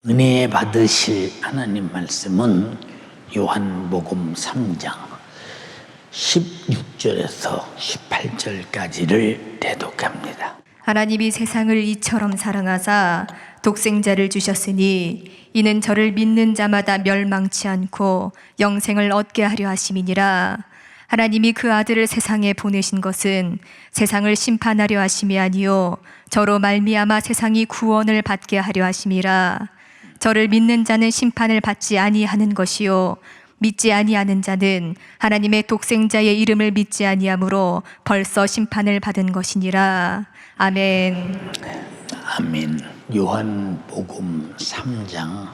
은혜 받으실 하나님 말씀은 요한복음 3장 16절에서 18절까지를 대독합니다. 하나님이 세상을 이처럼 사랑하사 독생자를 주셨으니 이는 저를 믿는 자마다 멸망치 않고 영생을 얻게 하려 하심이니라. 하나님이 그 아들을 세상에 보내신 것은 세상을 심판하려 하심이 아니요 저로 말미암아 세상이 구원을 받게 하려 하심이라. 저를 믿는 자는 심판을 받지 아니하는 것이요 믿지 아니하는 자는 하나님의 독생자의 이름을 믿지 아니하므로 벌써 심판을 받은 것이니라. 아멘. 아멘. 요한복음 3장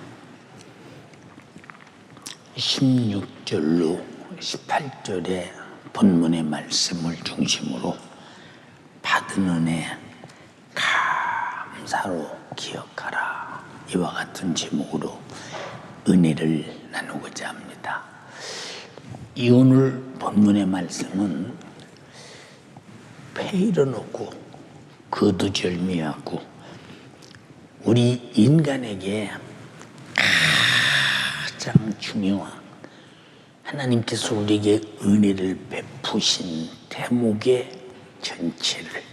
16절로 18절의 본문의 말씀을 중심으로 받은 은혜 감사로 기억하라. 이와 같은 제목으로 은혜를 나누고자 합니다. 이 오늘 본문의 말씀은 페이를 놓고 거두절미하고 우리 인간에게 가장 중요한 하나님께서 우리에게 은혜를 베푸신 대목의 전체를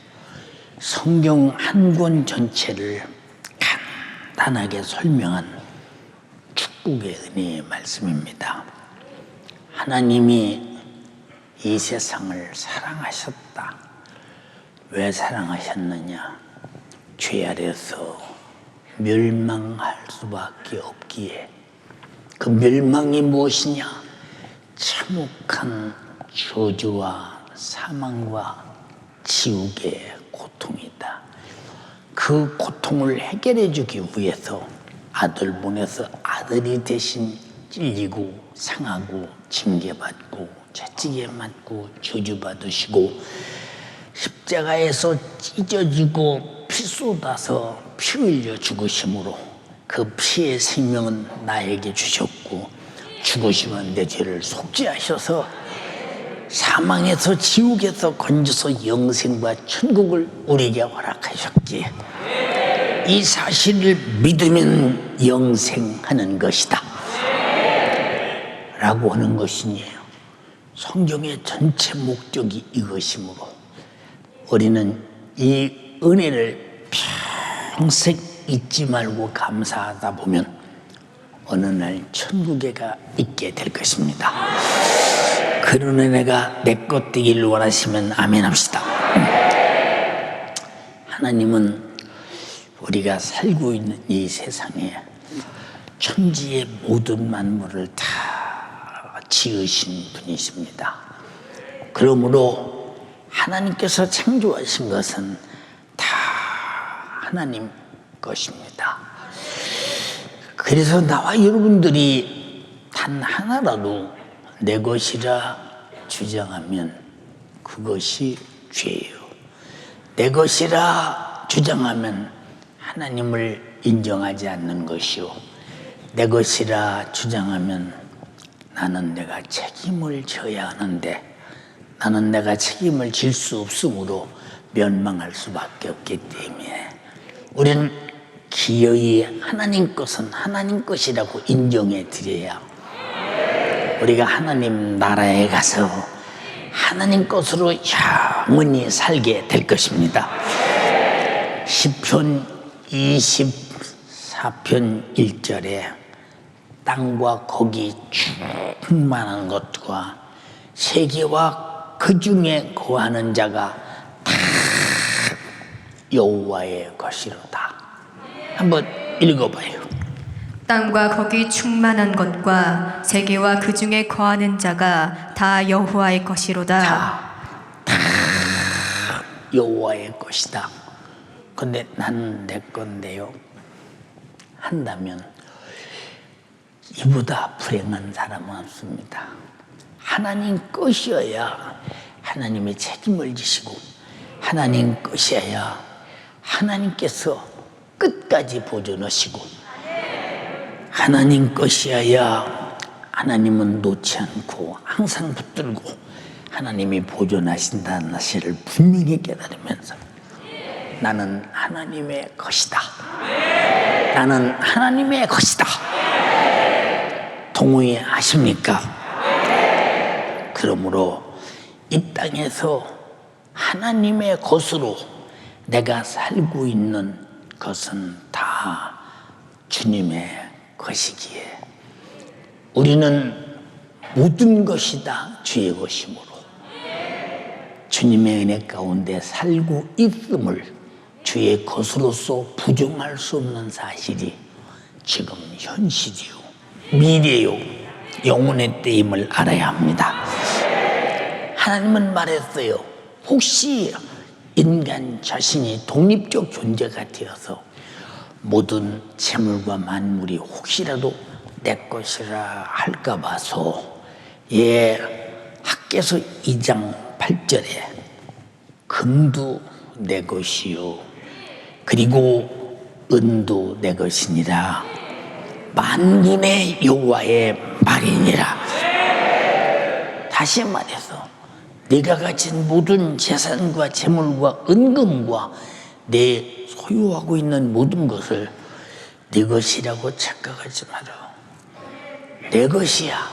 성경 한 권 전체를 간단하게 설명한 축복의 은혜의 말씀입니다. 하나님이 이 세상을 사랑하셨다. 왜 사랑하셨느냐? 죄 아래서 멸망할 수밖에 없기에. 그 멸망이 무엇이냐? 참혹한 저주와 사망과 지옥의 고통이다. 그 고통을 해결해 주기 위해서 아들 보내서 아들이 대신 찔리고 상하고 징계받고 채찍에 맞고 저주받으시고 십자가에서 찢어지고 피 쏟아서 피 흘려 죽으심으로 그 피의 생명은 나에게 주셨고 죽으시면 내 죄를 속죄하셔서 사망에서 지옥에서 건져서 영생과 천국을 우리에게 허락하셨기에 이 사실을 믿으면 영생하는 것이다 라고 하는 것이니에요. 성경의 전체 목적이 이것이므로 우리는 이 은혜를 평생 잊지 말고 감사하다 보면 어느 날 천국에가 있게 될 것입니다. 그런 은혜가 내 것 되기를 원하시면 아멘 합시다. 하나님은 우리가 살고 있는 이 세상에 천지의 모든 만물을 다 지으신 분이십니다. 그러므로 하나님께서 창조하신 것은 다 하나님 것입니다. 그래서 나와 여러분들이 단 하나라도 내 것이라 주장하면 그것이 죄예요. 내 것이라 주장하면 하나님을 인정하지 않는 것이요. 내 것이라 주장하면 나는 내가 책임을 져야 하는데 나는 내가 책임을 질 수 없으므로 멸망할 수밖에 없기 때문에 우리는 기어이 하나님 것은 하나님 것이라고 인정해 드려야 우리가 하나님 나라에 가서 하나님 것으로 영원히 살게 될 것입니다. 시편 24편 1절에 땅과 거기 충만한 것과 세계와 그 중에 거하는 자가 다 여호와의 것이로다. 한번 읽어봐요. 땅과 거기 충만한 것과 세계와 그 중에 거하는 자가 다 여호와의 것이로다. 다 여호와의 것이다. 근데 나는 내 건데요 한다면 이보다 불행한 사람은 없습니다. 하나님 것이어야 하나님의 책임을 지시고 하나님 것이어야 하나님께서 끝까지 보존하시고 하나님 것이어야 하나님은 놓지 않고 항상 붙들고 하나님이 보존하신다는 사실을 분명히 깨달으면서 나는 하나님의 것이다. 나는 하나님의 것이다. 동의하십니까? 그러므로 이 땅에서 하나님의 것으로 내가 살고 있는 것은 다 주님의 것이기에 우리는 모든 것이 다 주의 것이므로 주님의 은혜 가운데 살고 있음을 주의 것으로서 부정할 수 없는 사실이 지금 현실이요, 미래요, 영혼의 때임을 알아야 합니다. 하나님은 말했어요. 혹시 인간 자신이 독립적 존재가 되어서 모든 재물과 만물이 혹시라도 내 것이라 할까 봐서 학개서 2장 8절에 금도 내 것이요 그리고 은도 내 것이니라 만군의 여호와의 말이니라. 다시 말해서 네가 가진 모든 재산과 재물과 은금과 내 소유하고 있는 모든 것을 네 것이라고 착각하지 마라. 내 것이야.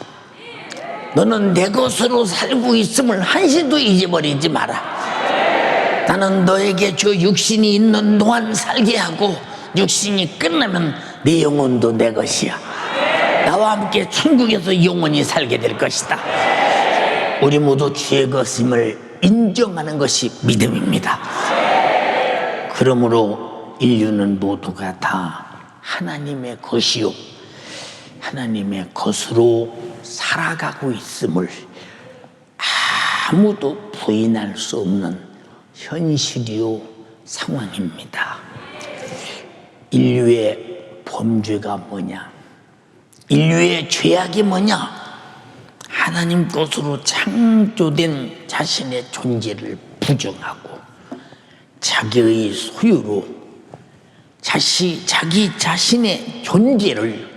너는 내 것으로 살고 있음을 한시도 잊어버리지 마라. 나는 너에게 저 육신이 있는 동안 살게 하고 육신이 끝나면 네 영혼도 내 것이야. 나와 함께 천국에서 영원히 살게 될 것이다. 우리 모두 주의 것임을 인정하는 것이 믿음입니다. 그러므로 인류는 모두가 다 하나님의 것이요 하나님의 것으로 살아가고 있음을 아무도 부인할 수 없는 현실이요 상황입니다. 인류의 범죄가 뭐냐? 인류의 죄악이 뭐냐? 하나님 것으로 창조된 자신의 존재를 부정하고 자기의 소유로 자기 자신의 존재를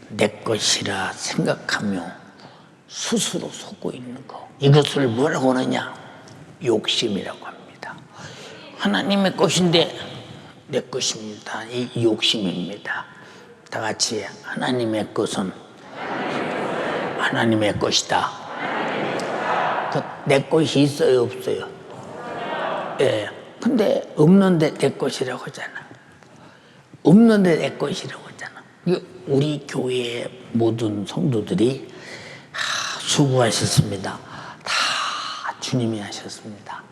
내 것이라 생각하며 스스로 속고 있는 것, 이것을 뭐라고 하느냐? 욕심이라고 합니다. 하나님의 것인데 내 것입니다. 이 욕심입니다. 다 같이 하나님의 것은 하나님의 것이다. 내 것이 있어요, 없어요? 예. 근데 없는데 내 것이라고 하잖아. 없는데 내 것이라고 하잖아. 우리 교회의 모든 성도들이 수고하셨습니다. 다 주님이 하셨습니다.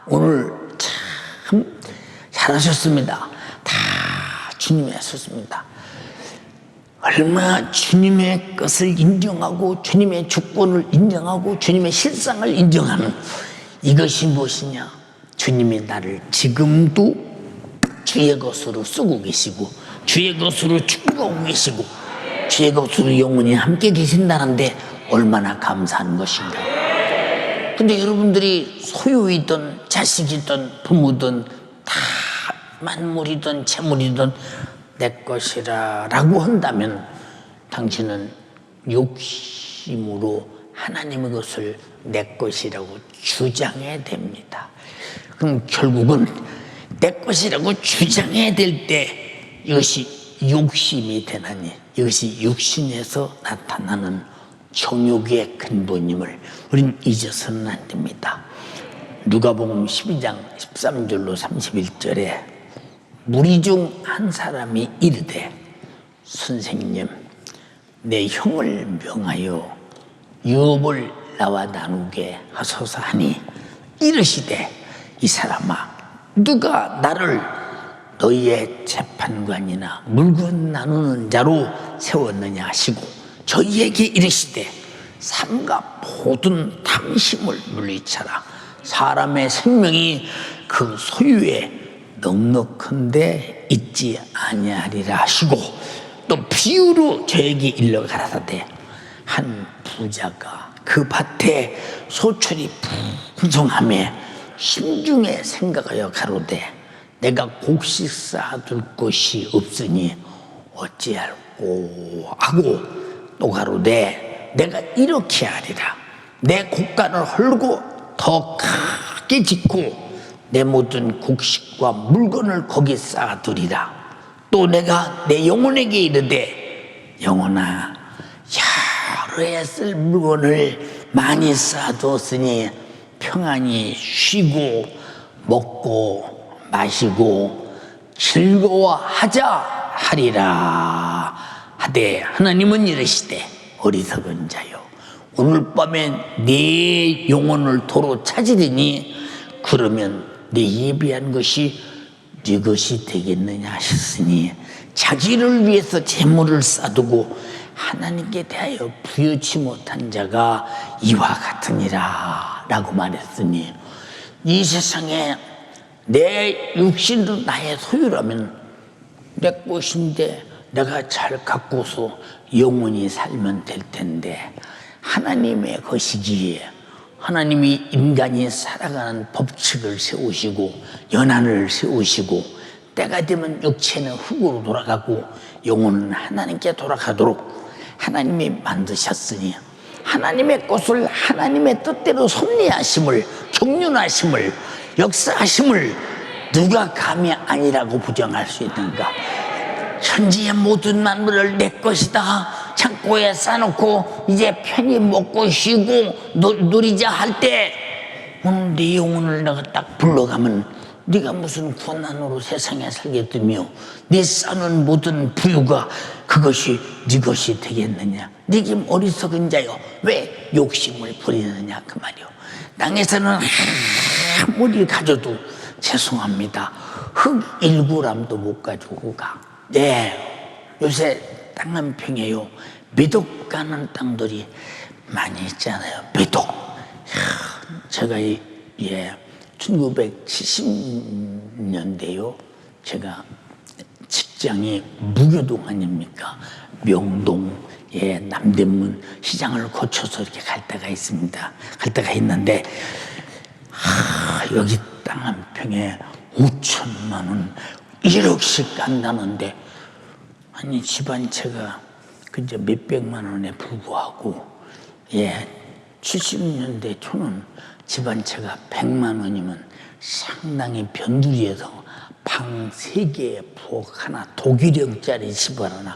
오늘 참 잘하셨습니다. 다 주님이 하셨습니다. 얼마나 주님의 것을 인정하고 주님의 주권을 인정하고 주님의 실상을 인정하는 이것이 무엇이냐? 주님이 나를 지금도 주의 것으로 쓰고 계시고 주의 것으로 축복하고 계시고 주의 것으로 영원히 함께 계신다는데 얼마나 감사한 것인가. 근데 여러분들이 소유이든 자식이든 부모든 다 만물이든 재물이든 내 것이라 라고 한다면 당신은 욕심으로 하나님의 것을 내 것이라고 주장해야 됩니다. 그럼 결국은 내 것이라고 주장해야 될 때 이것이 욕심이 되나니 이것이 육신에서 나타나는 정욕의 근본임을 우린 잊어서는 안 됩니다. 누가복음 12장 13절로 31절에 무리 중 한 사람이 이르되 선생님 내 형을 명하여 유업을 나와 나누게 하소서 하니 이르시되 이 사람아 누가 나를 너희의 재판관이나 물건 나누는 자로 세웠느냐 하시고 저희에게 이르시되 삼가 모든 탐심을 물리쳐라. 사람의 생명이 그 소유에 넉넉한데 있지 아니하리라 하시고 또 비유로 저에게 일러 가라사대 한 부자가 그 밭에 소출이 풍성하며 심중에 생각하여 가로되 내가 곡식 쌓아둘 곳이 없으니 어찌할꼬 하고 또 가로되 내가 이렇게 하리라 내 곡간을 헐고 더 크게 짓고 내 모든 곡식과 물건을 거기 쌓아두리라. 또 내가 내 영혼에게 이르되 영혼아 여러 해 쓸 물건을 많이 쌓아두었으니 평안히 쉬고 먹고 마시고 즐거워하자 하리라 하되 하나님은 이르시되 어리석은 자여 오늘 밤에 네 영혼을 도로 찾으리니 그러면 네 예비한 것이 네 것이 되겠느냐 하셨으니 자기를 위해서 재물을 쌓두고 하나님께 대하여 부여치 못한 자가 이와 같으니라 라고 말했으니 이 세상에 내 육신도 나의 소유라면 내 것인데 내가 잘 갖고서 영원히 살면 될 텐데 하나님의 것이기에 하나님이 인간이 살아가는 법칙을 세우시고 연한을 세우시고 때가 되면 육체는 흙으로 돌아가고 영혼은 하나님께 돌아가도록 하나님이 만드셨으니 하나님의 것을 하나님의 뜻대로 섭리하심을 경륜하심을 역사하심을 누가 감히 아니라고 부정할 수 있는가? 천지의 모든 만물을 내 것이다 창고에 싸놓고 이제 편히 먹고 쉬고 누리자 할 때 오늘 네 영혼을 내가 딱 불러가면 네가 무슨 고난으로 세상에 살겠으며 네 쌓는 모든 부유가 그것이 네 것이 되겠느냐? 네게 어리석은 자여 왜 욕심을 부리느냐 그 말이요. 땅에서는 아무리 가져도 죄송합니다. 흙 1g도 못 가지고 가. 네, 요새 땅 한 평에요 매독 가는 땅들이 많이 있잖아요. 매독. 제가 1970년대요 제가 직장이 무교동 아닙니까? 명동 남대문 시장을 거쳐서 이렇게 갈 때가 있습니다. 갈 때가 있는데 여기 땅 한 평에 5천만 원 1억씩 간다는데 아니 집안채가 그저 몇백만 원에 불구하고 70년대 초는 집안채가 100만 원이면 상당히 변두리에서 방 3개 부엌 하나 독일형짜리 집을 하나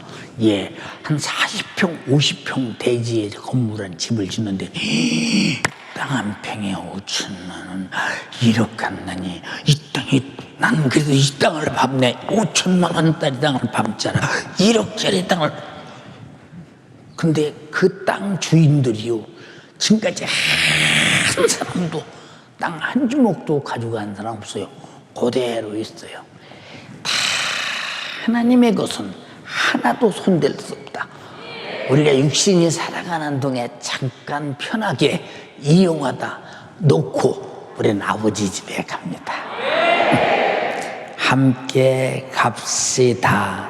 한 40평 50평 대지에 건물 한 집을 짓는데 땅 한 평에 5천만 원 1억 간다니 이 땅이 난 그래도 이 땅을 밟네 5천만 원짜리 땅을 밟잖아 1억짜리 땅을 근데 그 땅 주인들이요 지금까지 한 사람도 땅 한 주먹도 가져간 사람 없어요. 그대로 있어요. 다 하나님의 것은 하나도 손댈 수 없다. 우리가 육신이 살아가는 동에 잠깐 편하게 이용하다 놓고 우리는 아버지 집에 갑니다. 함께 갑시다.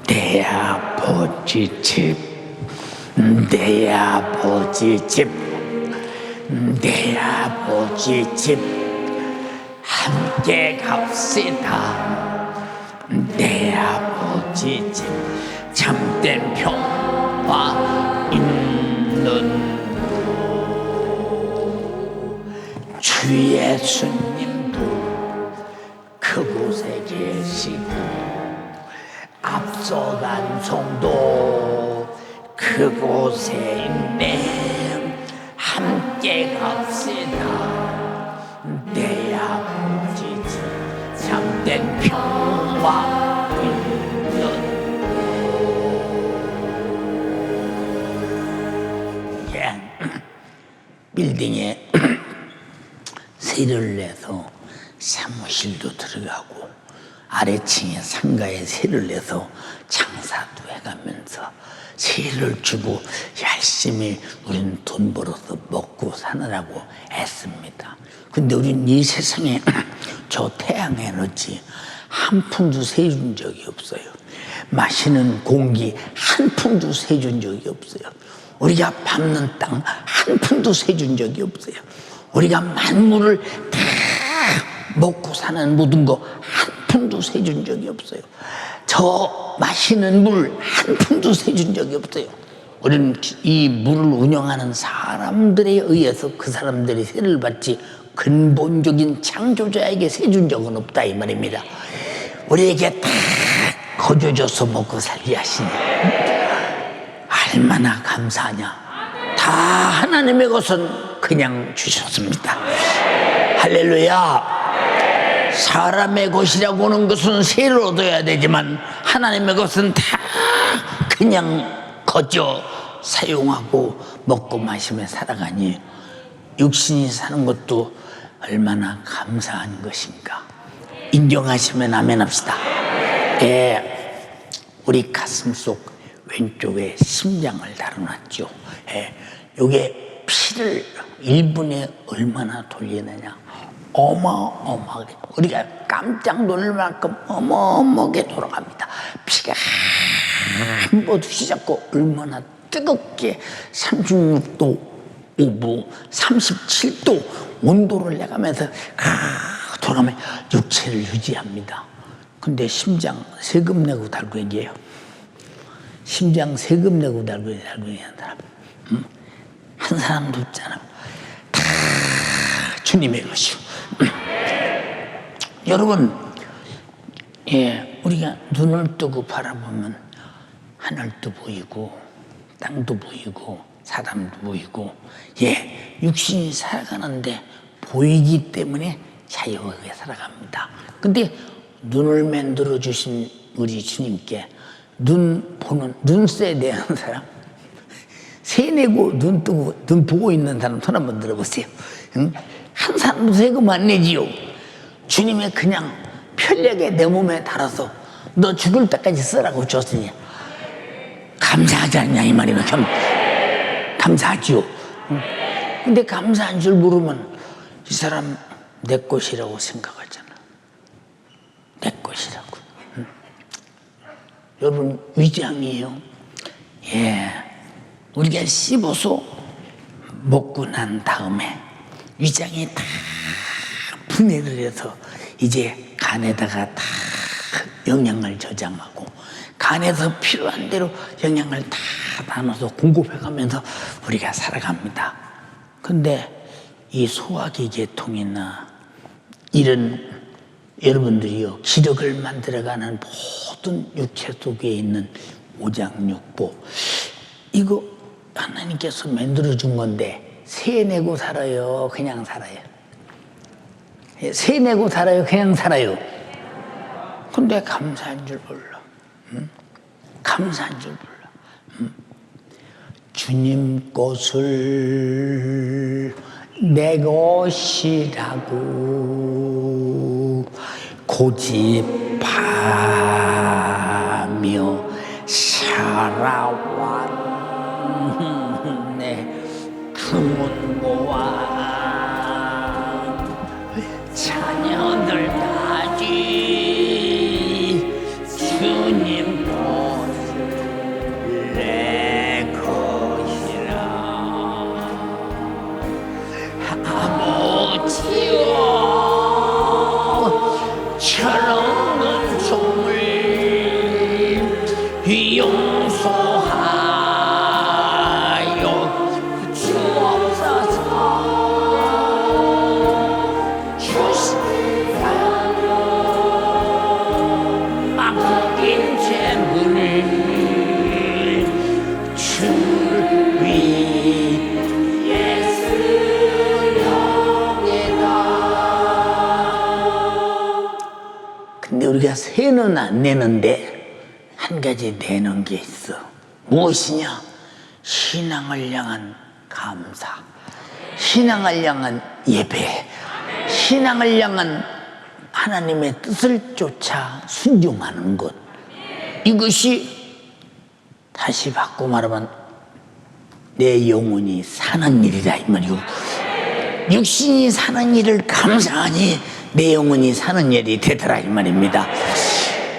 내 아버지 집, 내 아버지 집, 내 아버지 집, 함께 갑시다. 내 아버지 집, 참된 평화 있는 주 예수님도 그곳에 계시고 앞서간 성도 그곳에 있네. 함께 갑시다. 내 아버지 집 참된 평화 있는 빌딩에 세를 내서 사무실도 들어가고 아래층에 상가에 세를 내서 장사도 해가면서 세를 주고 열심히 우리는 돈 벌어서 먹고 사느라고 애씁니다. 근데 우리는 이 세상에 저 태양에너지 한 푼도 세준 적이 없어요. 마시는 공기 한 푼도 세준 적이 없어요. 우리가 밟는 땅 한 푼도 세준 적이 없어요. 우리가 만물을 다 먹고 사는 모든 거 한 푼도 세준 적이 없어요. 저 마시는 물 한 푼도 세준 적이 없어요. 우리는 이 물을 운영하는 사람들에 의해서 그 사람들이 세를 받지 근본적인 창조자에게 세준 적은 없다 이 말입니다. 우리에게 다 거저줘서 먹고 살게 하시니 얼마나 감사하냐. 다 하나님의 것은 그냥 주셨습니다. 할렐루야. 사람의 것이라고 하는 것은 세를 얻어야 되지만 하나님의 것은 다 그냥 거저 사용하고 먹고 마시며 살아가니 육신이 사는 것도 얼마나 감사한 것인가. 인정하시면 아멘 합시다. 예, 우리 가슴 속 왼쪽에 심장을 달아놨죠. 예, 요게 피를 1분에 얼마나 돌리느냐. 어마어마하게, 우리가 깜짝 놀랄 만큼 어마어마하게 돌아갑니다. 피가 한 번 휘잡고 얼마나 뜨겁게 36도 5부 37도 온도를 내가면서 돌아가면 육체를 유지합니다. 근데 심장 세금 내고 달고 얘기해요. 심장 세금 내고 달고 얘기하는 사람, 한 사람도 없잖아. 다 주님의 것이요. 여러분, 예, 우리가 눈을 뜨고 바라보면 하늘도 보이고 땅도 보이고 사람도 보이고, 예, 육신이 살아가는데 보이기 때문에 자유하게 살아갑니다. 근데 눈을 만들어 주신 우리 주님께 눈 보는, 눈세 대한 사람, 세내고 눈 뜨고 눈 보고 있는 사람 손 한번 들어보세요. 응? 한 사람도 세금 안 내지요. 주님의 그냥 편리하게 내 몸에 달아서 너 죽을 때까지 쓰라고 줬으니 감사하지 않냐 이 말이면 감사하지요. 근데 감사한 줄 모르면 이 사람 내 것이라고 생각하잖아. 내 것이라고. 여러분, 위장이에요. 예, 우리가 씹어서 먹고 난 다음에 위장이 다 분해를 해서 이제 간에다가 다 영양을 저장하고 간에서 필요한 대로 영양을 다 나눠서 공급해가면서 우리가 살아갑니다. 근데 이 소화기계통이나 이런 여러분들이요, 기력을 만들어가는 모든 육체 속에 있는 오장육부, 이거 하나님께서 만들어준 건데 세내고 살아요, 그냥 살아요? 세내고 살아요, 그냥 살아요? 근데 감사한 줄 몰라. 감사한 줄 몰라. 주님 것을 내 것이라고 고집하며 살아왔네. 금은고와 자녀들까지 주님 것을 내 것이라. 아버지여, 저런 은총을 용서하여 주옵소서. 주시라면 맡긴 재물을 주 위에 쓰려니까. 근데 우리가 세는 안 내는데 한 가지 내는 게 있어. 무엇이냐? 신앙을 향한 감사, 신앙을 향한 예배, 신앙을 향한 하나님의 뜻을 쫓아 순종하는 것. 이것이 다시 바꿔 말하면 내 영혼이 사는 일이라 이 말이고, 육신이 사는 일을 감사하니 내 영혼이 사는 일이 되더라 이 말입니다.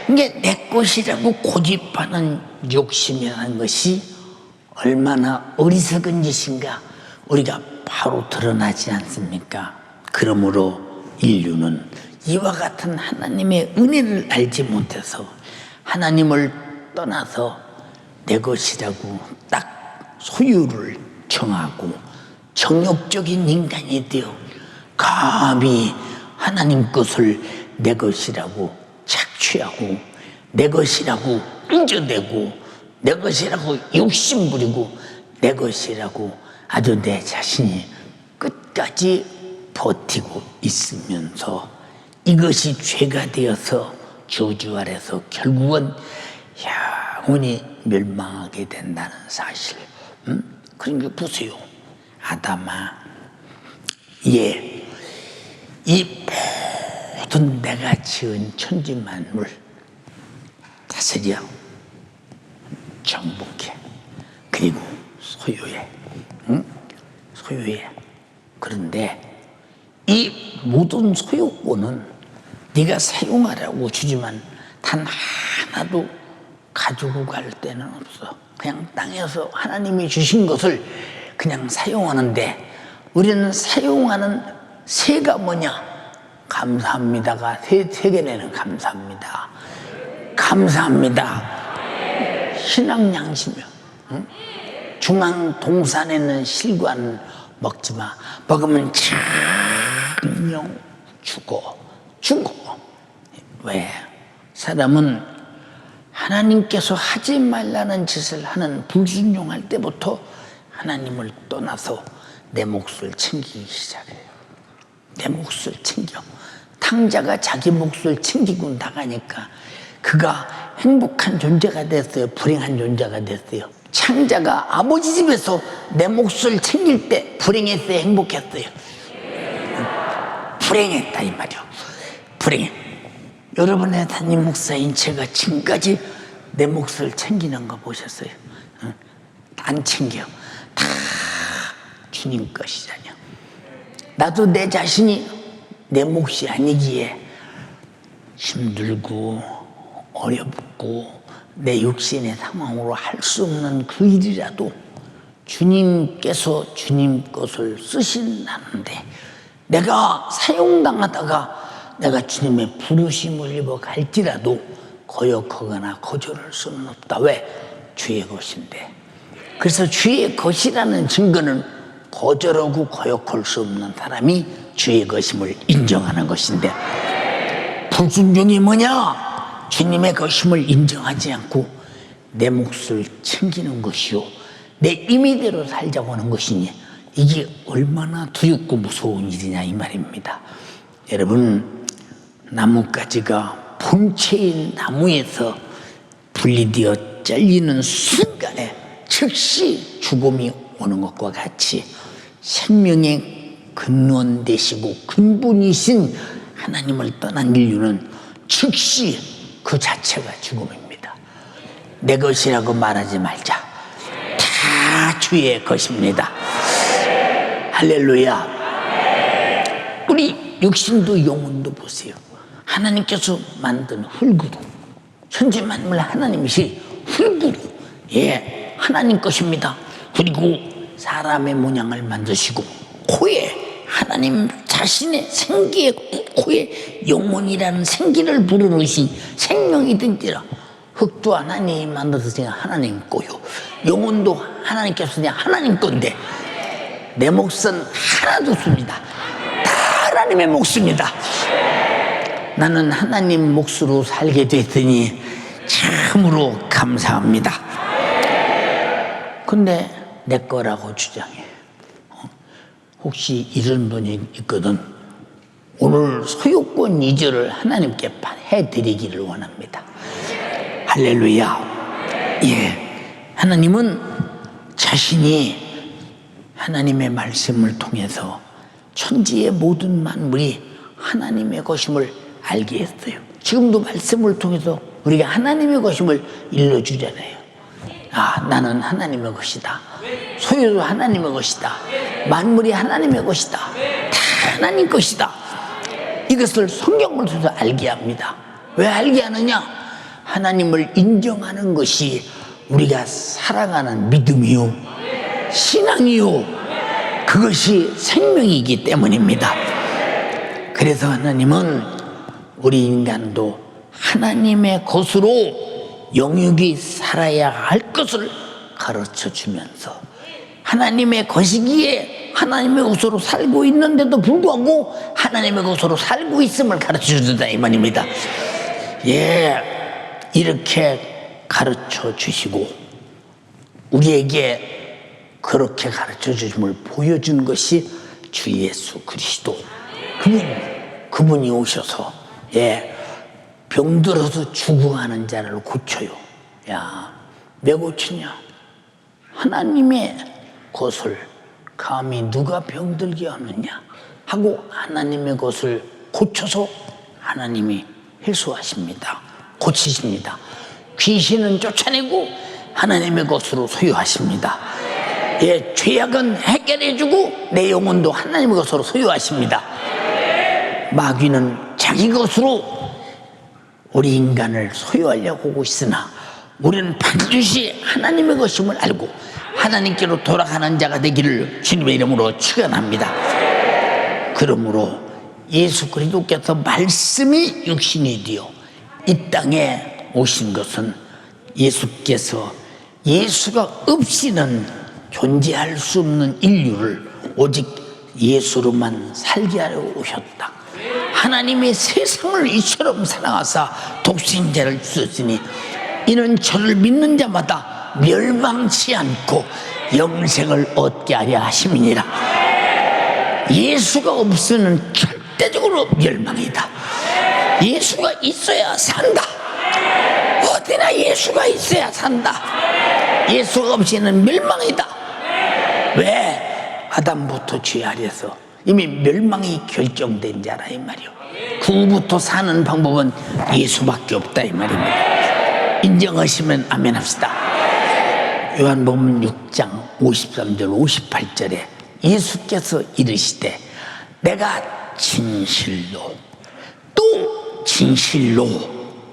이게 내 것이라고 고집하는 욕심이라는 것이 얼마나 어리석은 짓인가 우리가 바로 드러나지 않습니까? 그러므로 인류는 이와 같은 하나님의 은혜를 알지 못해서 하나님을 떠나서 내 것이라고 딱 소유를 정하고 정욕적인 인간이 되어 감히 하나님 것을 내 것이라고 착취하고 내 것이라고 삐져대고 내 것이라고 욕심부리고 내 것이라고 아주 내 자신이 끝까지 버티고 있으면서 이것이 죄가 되어서 저주 아래서 결국은 영원히 멸망하게 된다는 사실. 그러니까 보세요. 아담아, 이 모든 내가 지은 천지만물 다스려, 정복해, 그리고 소유해. 소유해. 그런데 이 모든 소유권은 네가 사용하라고 주지만 단 하나도 가지고 갈 데는 없어. 그냥 땅에서 하나님이 주신 것을 그냥 사용하는데 우리는 사용하는 세가 뭐냐? 감사합니다가 세 개내는 감사합니다. 감사합니다. 신앙 양심이요. 중앙 동산에는 실과는 먹지 마. 먹으면 장명 죽어. 왜? 사람은 하나님께서 하지 말라는 짓을 하는 불순종할 때부터 하나님을 떠나서 내 몫을 챙기기 시작해요. 내 몫을 챙겨. 탕자가 자기 몫을 챙기고 나가니까 그가 행복한 존재가 됐어요? 불행한 존재가 됐어요? 창자가 아버지 집에서 내 몫을 챙길 때 불행했어요? 행복했어요? 불행했다 이 말이요. 불행해. 여러분의 담임 목사인 제가 지금까지 내 몫을 챙기는 거 보셨어요? 안 챙겨. 다 주님 것이잖아요. 나도 내 자신이 내 몫이 아니기에 힘들고 어렵고 내 육신의 상황으로 할 수 없는 그 일이라도 주님께서 주님 것을 쓰신다는데 내가 사용당하다가 내가 주님의 부르심을 입어 갈지라도 거역하거나 거절할 수는 없다. 왜? 주의 것인데. 그래서 주의 것이라는 증거는 거절하고 거역할 수 없는 사람이 주의 것임을 인정하는 것인데 불순종이 뭐냐? 주님의 것임을 인정하지 않고 내 몫을 챙기는 것이요 내 임의대로 살자고 하는 것이니 이게 얼마나 두렵고 무서운 일이냐 이 말입니다. 여러분, 나뭇가지가 본체인 나무에서 분리되어 잘리는 순간에 즉시 죽음이 오는 것과 같이 생명의 근원 되시고 근본이신 하나님을 떠난 인류는 즉시 그 자체가 죽음입니다. 내 것이라고 말하지 말자. 다 주의 것입니다. 할렐루야. 우리 육신도 영혼도 보세요. 하나님께서 만든 흙으로 천지만물 하나님이시 흙으로 하나님 것입니다. 그리고 사람의 모양을 만드시고 코에 하나님 자신의 생기의 코에 영혼이라는 생기를 불어넣으신 생명이 든지라. 흙도 하나님이 만들어서 하나님 거요 영혼도 하나님께서 그냥 하나님 건데 내 몫은 하나도 없습니다. 다 하나님의 몫입니다. 나는 하나님 몫으로 살게 됐더니 참으로 감사합니다. 근데 내 거라고 주장해. 혹시 이런 분이 있거든. 오늘 소유권 이전을 하나님께 해드리기를 원합니다. 할렐루야. 하나님은 자신이 하나님의 말씀을 통해서 천지의 모든 만물이 하나님의 것임을 알게 했어요. 지금도 말씀을 통해서 우리가 하나님의 것임을 일러주잖아요. 나는 하나님의 것이다. 소유도 하나님의 것이다. 만물이 하나님의 것이다. 다 하나님 것이다. 이것을 성경을 통해서 알게 합니다. 왜 알게 하느냐? 하나님을 인정하는 것이 우리가 살아가는 믿음이요 신앙이요 그것이 생명이기 때문입니다. 그래서 하나님은 우리 인간도 하나님의 것으로 영육이 살아야 할 것을 가르쳐 주면서 하나님의 것이기에 하나님의 것으로 살고 있는데도 불구하고 하나님의 것으로 살고 있음을 가르쳐 준다 이 말입니다. 예, 이렇게 가르쳐 주시고 우리에게 그렇게 가르쳐 주심을 보여준 것이 주 예수 그리스도. 그분이 오셔서 병들어서 죽어가는 자를 고쳐요. 야, 왜 고치냐? 하나님의 것을 감히 누가 병들게 하느냐 하고 하나님의 것을 고쳐서 하나님이 해소하십니다. 고치십니다. 귀신은 쫓아내고 하나님의 것으로 소유하십니다. 예, 죄악은 해결해주고 내 영혼도 하나님의 것으로 소유하십니다. 마귀는 자기 것으로 우리 인간을 소유하려고 하고 있으나 우리는 반드시 하나님의 것임을 알고 하나님께로 돌아가는 자가 되기를 주님의 이름으로 축원합니다. 그러므로 예수 그리스도께서 말씀이 육신이 되어 이 땅에 오신 것은 예수가 없이는 존재할 수 없는 인류를 오직 예수로만 살게 하려 오셨다. 하나님의 세상을 이처럼 사랑하사 독생자를 주셨으니 이는 저를 믿는 자마다 멸망치 않고 영생을 얻게 하려 하심이니라. 예수가 없으면 절대적으로 멸망이다. 예수가 있어야 산다. 어디나 예수가 있어야 산다. 예수가 없이는 멸망이다. 왜? 아담부터 죄 아래서 이미 멸망이 결정된 자라 이 말이요. 그 후부터 사는 방법은 예수밖에 없다 이 말입니다. 인정하시면 아멘 합시다. 요한복음 6장 53절 58절에 예수께서 이르시되 내가 진실로 또 진실로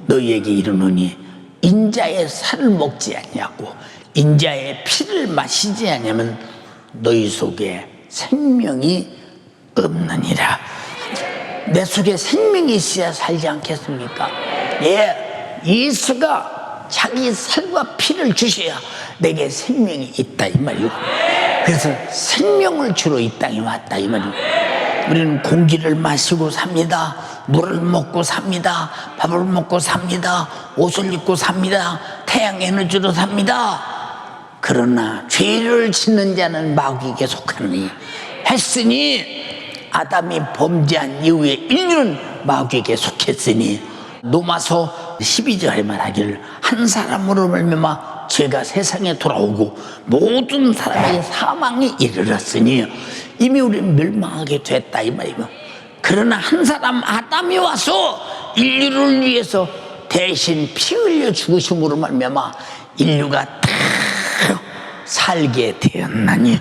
너희에게 이르노니 인자의 살을 먹지 아니하고 인자의 피를 마시지 아니하면 너희 속에 생명이 없느니라. 내 속에 생명이 있어야 살지 않겠습니까? 예, 예수가 자기 살과 피를 주셔야 내게 생명이 있다 이 말이요. 그래서 생명을 주러 이 땅에 왔다 이 말이요. 우리는 공기를 마시고 삽니다. 물을 먹고 삽니다. 밥을 먹고 삽니다. 옷을 입고 삽니다. 태양 에너지로 삽니다. 그러나 죄를 짓는 자는 마귀에게 속하니 했으니 아담이 범죄한 이후에 인류는 마귀에게 속했으니 로마서 12절에 말하기를 한 사람으로 말미암아 죄가 세상에 돌아오고 모든 사람에게 사망이 이르렀으니 이미 우리는 멸망하게 됐다 이 말이고, 그러나 한 사람 아담이 와서 인류를 위해서 대신 피 흘려 죽으심으로 말미암아 인류가 다 살게 되었나니,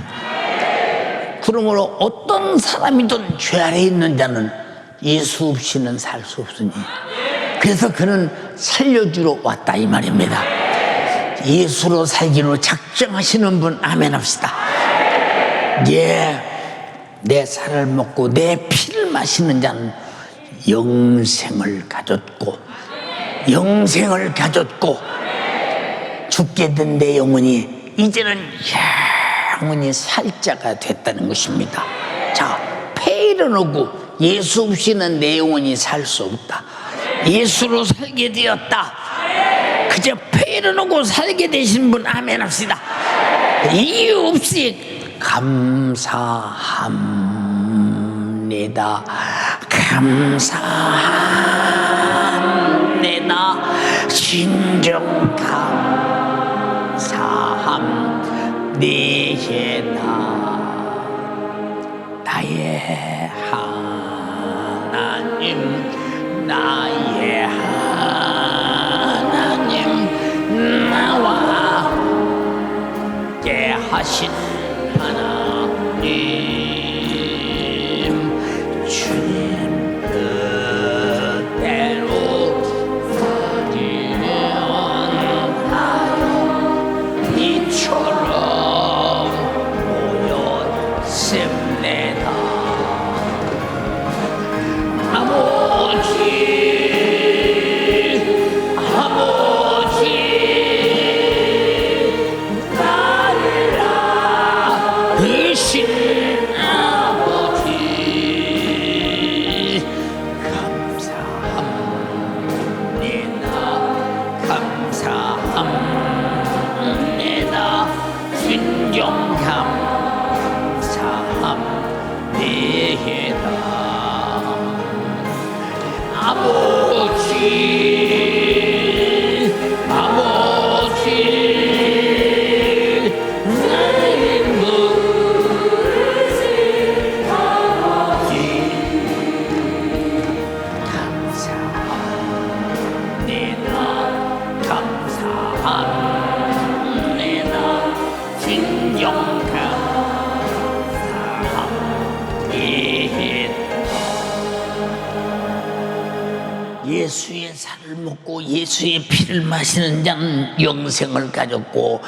그러므로 어떤 사람이든 죄 아래 있는 자는 예수 없이는 살 수 없으니 그래서 그는 살려주러 왔다 이 말입니다. 예수로 살기로 작정하시는 분 아멘 합시다. 예, 내 살을 먹고 내 피를 마시는 자는 영생을 가졌고 죽게 된 내 영혼이 이제는 영원히 살자가 됐다는 것입니다. 자, 폐일은 오고 예수 없이는 내 영혼이 살 수 없다. 예수로 살게 되었다. 그저 폐일은 오고 살게 되신 분 아멘 합시다. 이유 없이 감사합니다. 감사합니다. 진정 감사합니다. 나의 하나님, 나의 하나님, 나와 함께 하신 하나님, 주님 뜻대로 살기원하여 이처럼 모였습니다. 아버지 예수의 살을 먹고 예수의 피를 마시는 자는 영생을 가졌고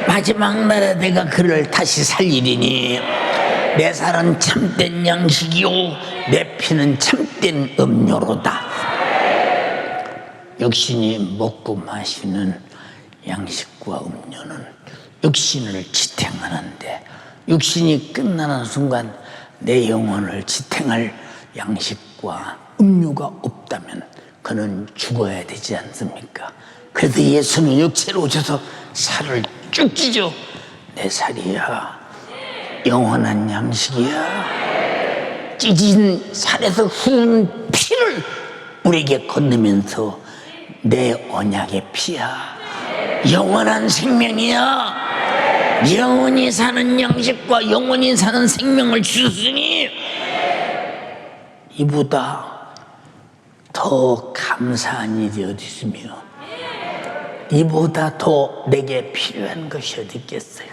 마지막 날에 내가 그를 다시 살리리니 내 살은 참된 양식이요 내 피는 참된 음료로다. 육신이 먹고 마시는 양식과 음료는 육신을 지탱하는데 육신이 끝나는 순간 내 영혼을 지탱할 양식과 음료가 없다면 그는 죽어야 되지 않습니까? 그래서 예수는 육체로 오셔서 살을 쭉 찢어 내 살이야 영원한 양식이야. 찢은 살에서 흐르는 피를 우리에게 건네면서 내 언약의 피야 영원한 생명이야. 영원히 사는 양식과 영원히 사는 생명을 주셨으니 이보다 더 감사한 일이 어디 있으며 이보다 더 내게 필요한 것이 어디 있겠어요.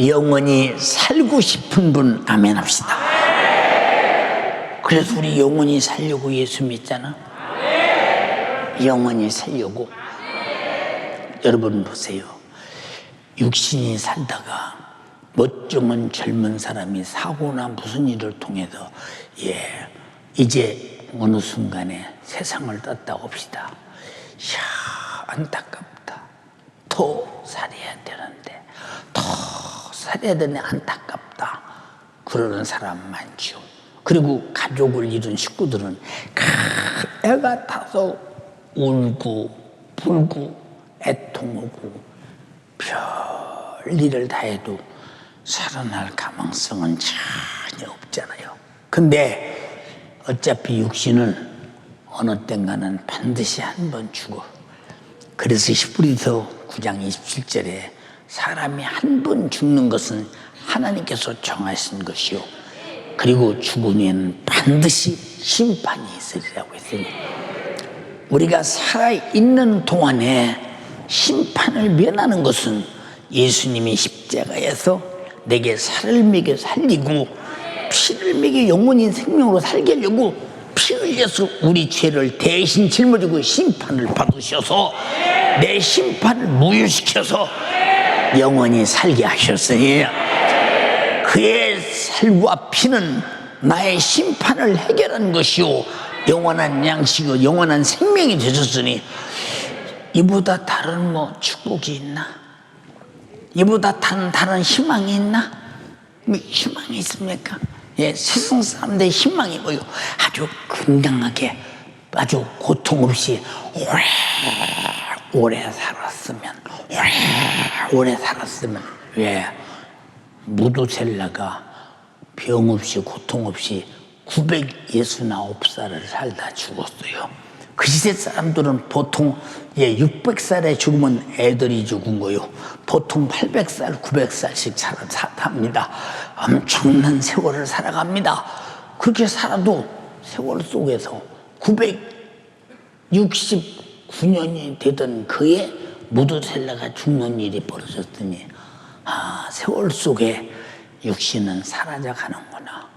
영원히 살고 싶은 분 아멘 합시다. 그래서 우리 영원히 살려고 예수 믿잖아. 영원히 살려고. 여러분 보세요. 육신이 살다가 멋쩍은 젊은 사람이 사고나 무슨 일을 통해서 이제 어느 순간에 세상을 떴다 봅시다. 이야 안타깝다. 더 살아야 되는데 더 살아야 되는데 안타깝다. 그러는 사람 많죠. 그리고 가족을 잃은 식구들은 애가 타서 울고 불고 애통하고 별일을 다 해도 살아날 가망성은 전혀 없잖아요. 근데 어차피 육신은 어느 땐가는 반드시 한 번 죽어. 그래서 히브리서 9장 27절에 사람이 한 번 죽는 것은 하나님께서 정하신 것이요 그리고 죽은 후에는 반드시 심판이 있으리라고 했으니 우리가 살아있는 동안에 심판을 면하는 것은 예수님이 십자가에서 내게 살을 먹여 살리고 피를 먹여 영원히 생명으로 살게 하려고 피 흘려서 우리 죄를 대신 짊어지고 심판을 받으셔서 내 심판을 무효시켜서 영원히 살게 하셨으니 그의 살과 피는 나의 심판을 해결한 것이요 영원한 양식이요 영원한 생명이 되셨으니 이보다 다른 축복이 있나? 이보다 다른 희망이 있나? 희망이 있습니까? 세상 사람들의 희망이 뭐요? 아주 건강하게 아주 고통 없이 오래 살았으면 왜 무두셀라가 병 없이 고통 없이 969살을 살다 죽었어요. 그 시대 사람들은 보통 600살에 죽으면 애들이 죽은 거요. 보통 800살, 900살씩 삽니다. 엄청난 세월을 살아갑니다. 그렇게 살아도 세월 속에서 969년이 되던 그의 무두셀라가 죽는 일이 벌어졌더니 세월 속에 육신은 사라져 가는구나.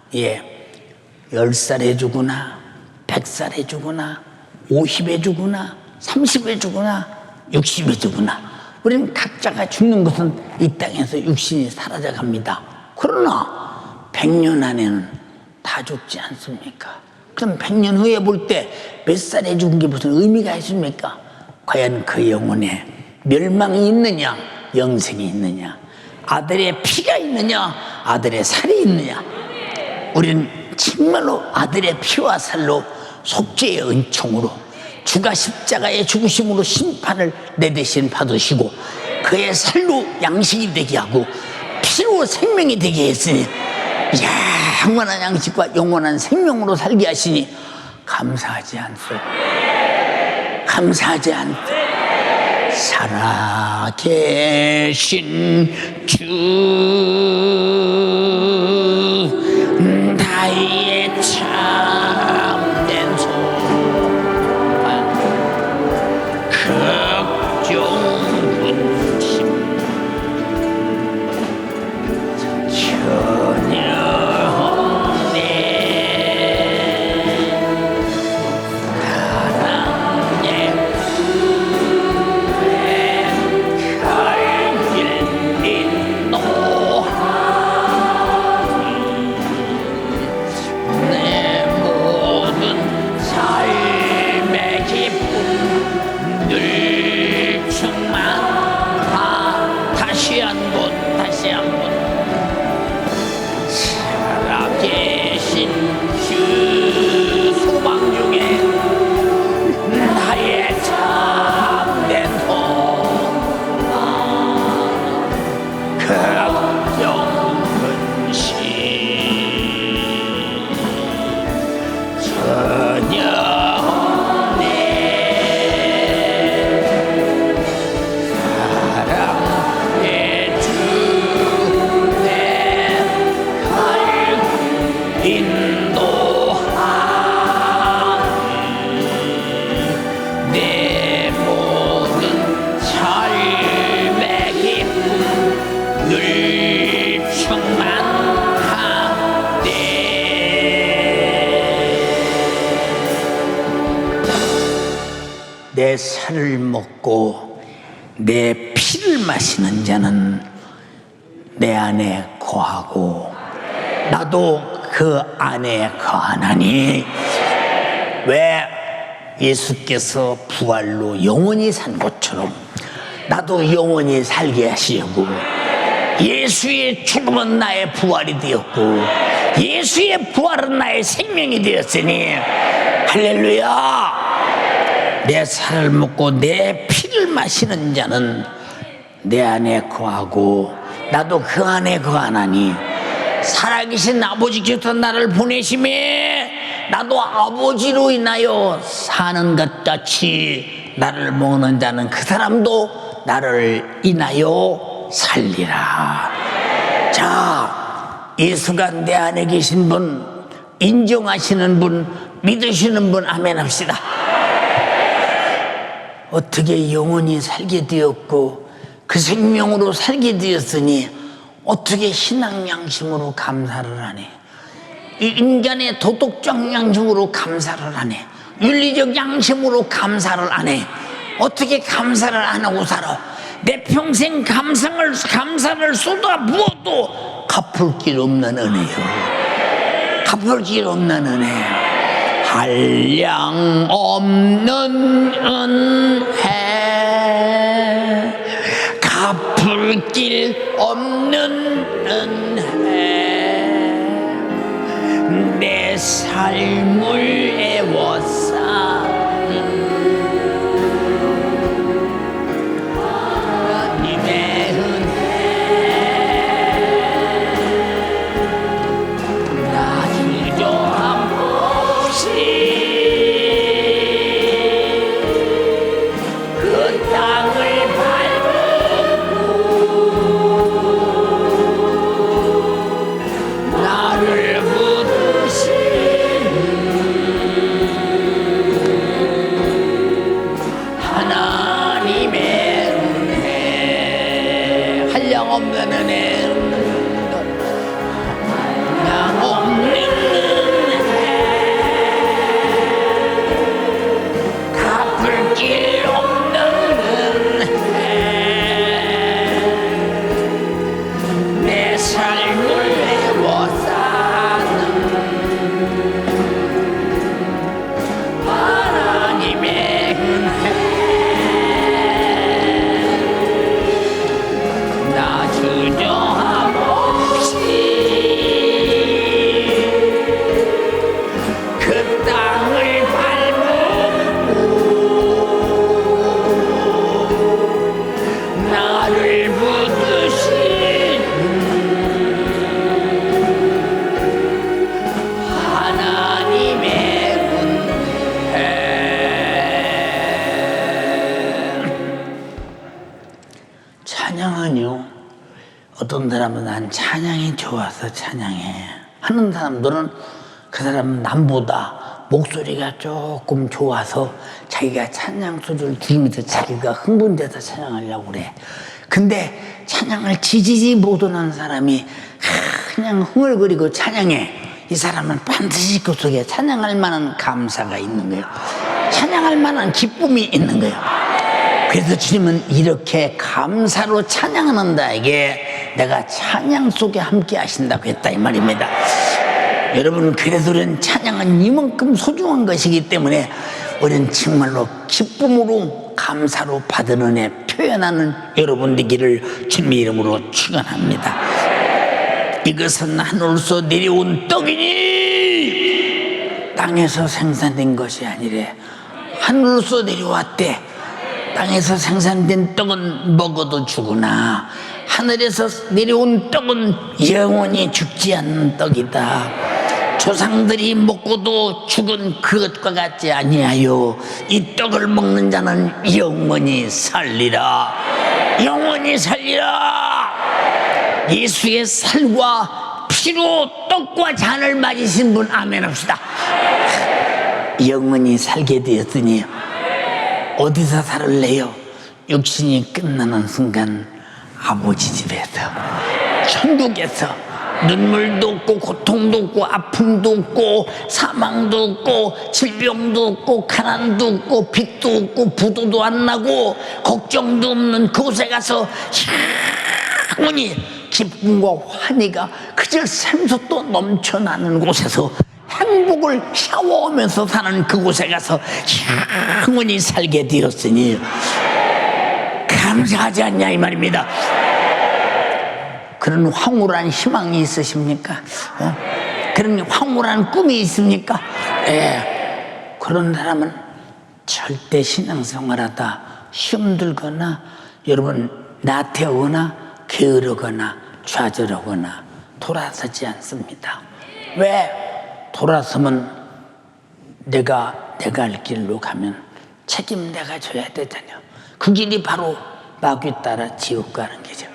10살에 죽으나 100살에 죽으나 50에 죽으나 30에 죽으나 60에 죽으나 우리는 각자가 죽는 것은 이 땅에서 육신이 사라져 갑니다. 그러나 100년 안에는 다 죽지 않습니까? 그럼 100년 후에 볼 때 몇 살에 죽은 게 무슨 의미가 있습니까? 과연 그 영혼에 멸망이 있느냐 영생이 있느냐 아들의 피가 있느냐 아들의 살이 있느냐. 우리는 정말로 아들의 피와 살로 속죄의 은총으로 주가 십자가의 죽으심으로 심판을 내 대신 받으시고 그의 살로 양식이 되게 하고 피로 생명이 되게 했으니 영원한 양식과 영원한 생명으로 살게 하시니 감사하지 않소. 감사하지 않소. 살아계신 주 나의 참된 소망 걱정 근심 전혀 없네. 내 살을 먹고 내 피를 마시는 자는 내 안에 거하고 나도 그 안에 거하나니. 왜? 예수께서 부활로 영원히 산 것처럼 나도 영원히 살게 하시고, 예수의 죽음은 나의 부활이 되었고 예수의 부활은 나의 생명이 되었으니 할렐루야. 내 살을 먹고 내 피를 마시는 자는 내 안에 거하고 나도 그 안에 거하나니. 살아계신 아버지께서 나를 보내심에 나도 아버지로 인하여 사는 것 같이 나를 먹는 자는 그 사람도 나를 인하여 살리라. 자, 예수가 내 안에 계신 분, 인정하시는 분, 믿으시는 분 아멘 합시다. 어떻게 영원히 살게 되었고 그 생명으로 살게 되었으니 어떻게 신앙 양심으로 감사를 하네. 이 인간의 도덕적 양심으로 감사를 하네. 윤리적 양심으로 감사를 안 해. 어떻게 감사를 안 하고 살아? 내 평생 감사를 쏟아 부어도 갚을 길 없는 은혜요. 갚을 길 없는 은혜. 한량 없는 은혜, 갚을 길 없는 은혜, 내 삶을 애워싸는 하나님의 은혜. 나 주저함 없이 그 땅을 밟고 나를 부르시는 하나님의 은혜, 한량없는 은혜, 한량없는 은혜, 갚을 길 없는 은혜, 내 삶을 애워싸는 하나님의 은혜. 나 주저함 없이 그 땅을 밟고 나를 붙드신 하나님의 은혜. 찬양은요, 어떤 사람은 난 찬양이 좋아서 찬양해 하는 사람들은 그 사람은 남보다 목소리가 조금 좋아서 자기가 찬양 소리를 들으면서 자기가 흥분돼서 찬양하려고 그래. 근데 찬양을 지지지 못하는 사람이 그냥 흥얼거리고 찬양해. 이 사람은 반드시 그 속에 찬양할 만한 감사가 있는 거예요. 찬양할 만한 기쁨이 있는 거예요. 그래서 주님은 이렇게 감사로 찬양하는 자에게 내가 찬양 속에 함께 하신다고 했다 이 말입니다. 여러분, 그래서 우리는 찬양은 이만큼 소중한 것이기 때문에 우리는 정말로 기쁨으로 감사로 받은 은혜 표현하는 여러분 되기를 주님의 이름으로 축원합니다. 이것은 하늘에서 내려온 떡이니 땅에서 생산된 것이 아니래. 하늘에서 내려왔대. 땅에서 생산된 떡은 먹어도 죽으나 하늘에서 내려온 떡은 영원히 죽지 않는 떡이다. 조상들이 먹고도 죽은 그것과 같지 아니하여 이 떡을 먹는 자는 영원히 살리라. 영원히 살리라. 예수의 살과 피로 떡과 잔을 맞으신 분 아멘 합시다. 영원히 살게 되었으니 어디서 살을래요? 육신이 끝나는 순간 아버지 집에서, 천국에서 눈물도 없고 고통도 없고 아픔도 없고 사망도 없고 질병도 없고 가난도 없고 빚도 없고 부도도 안 나고 걱정도 없는 그곳에 가서 영원히 기쁨과 환희가 그저 샘솟도 넘쳐나는 곳에서 행복을 샤워하면서 사는 그곳에 가서 영원히 살게 되었으니 감사하지 않냐 이 말입니다. 그런 황홀한 희망이 있으십니까? 그런 황홀한 꿈이 있습니까? 그런 사람은 절대 신앙생활하다 힘들거나 여러분 나태하거나 게으르거나 좌절하거나 돌아서지 않습니다. 왜? 돌아서면 내가 할 길로 가면 책임 내가 져야 되잖아요. 그 길이 바로 마귀 따라 지옥 가는 길이죠.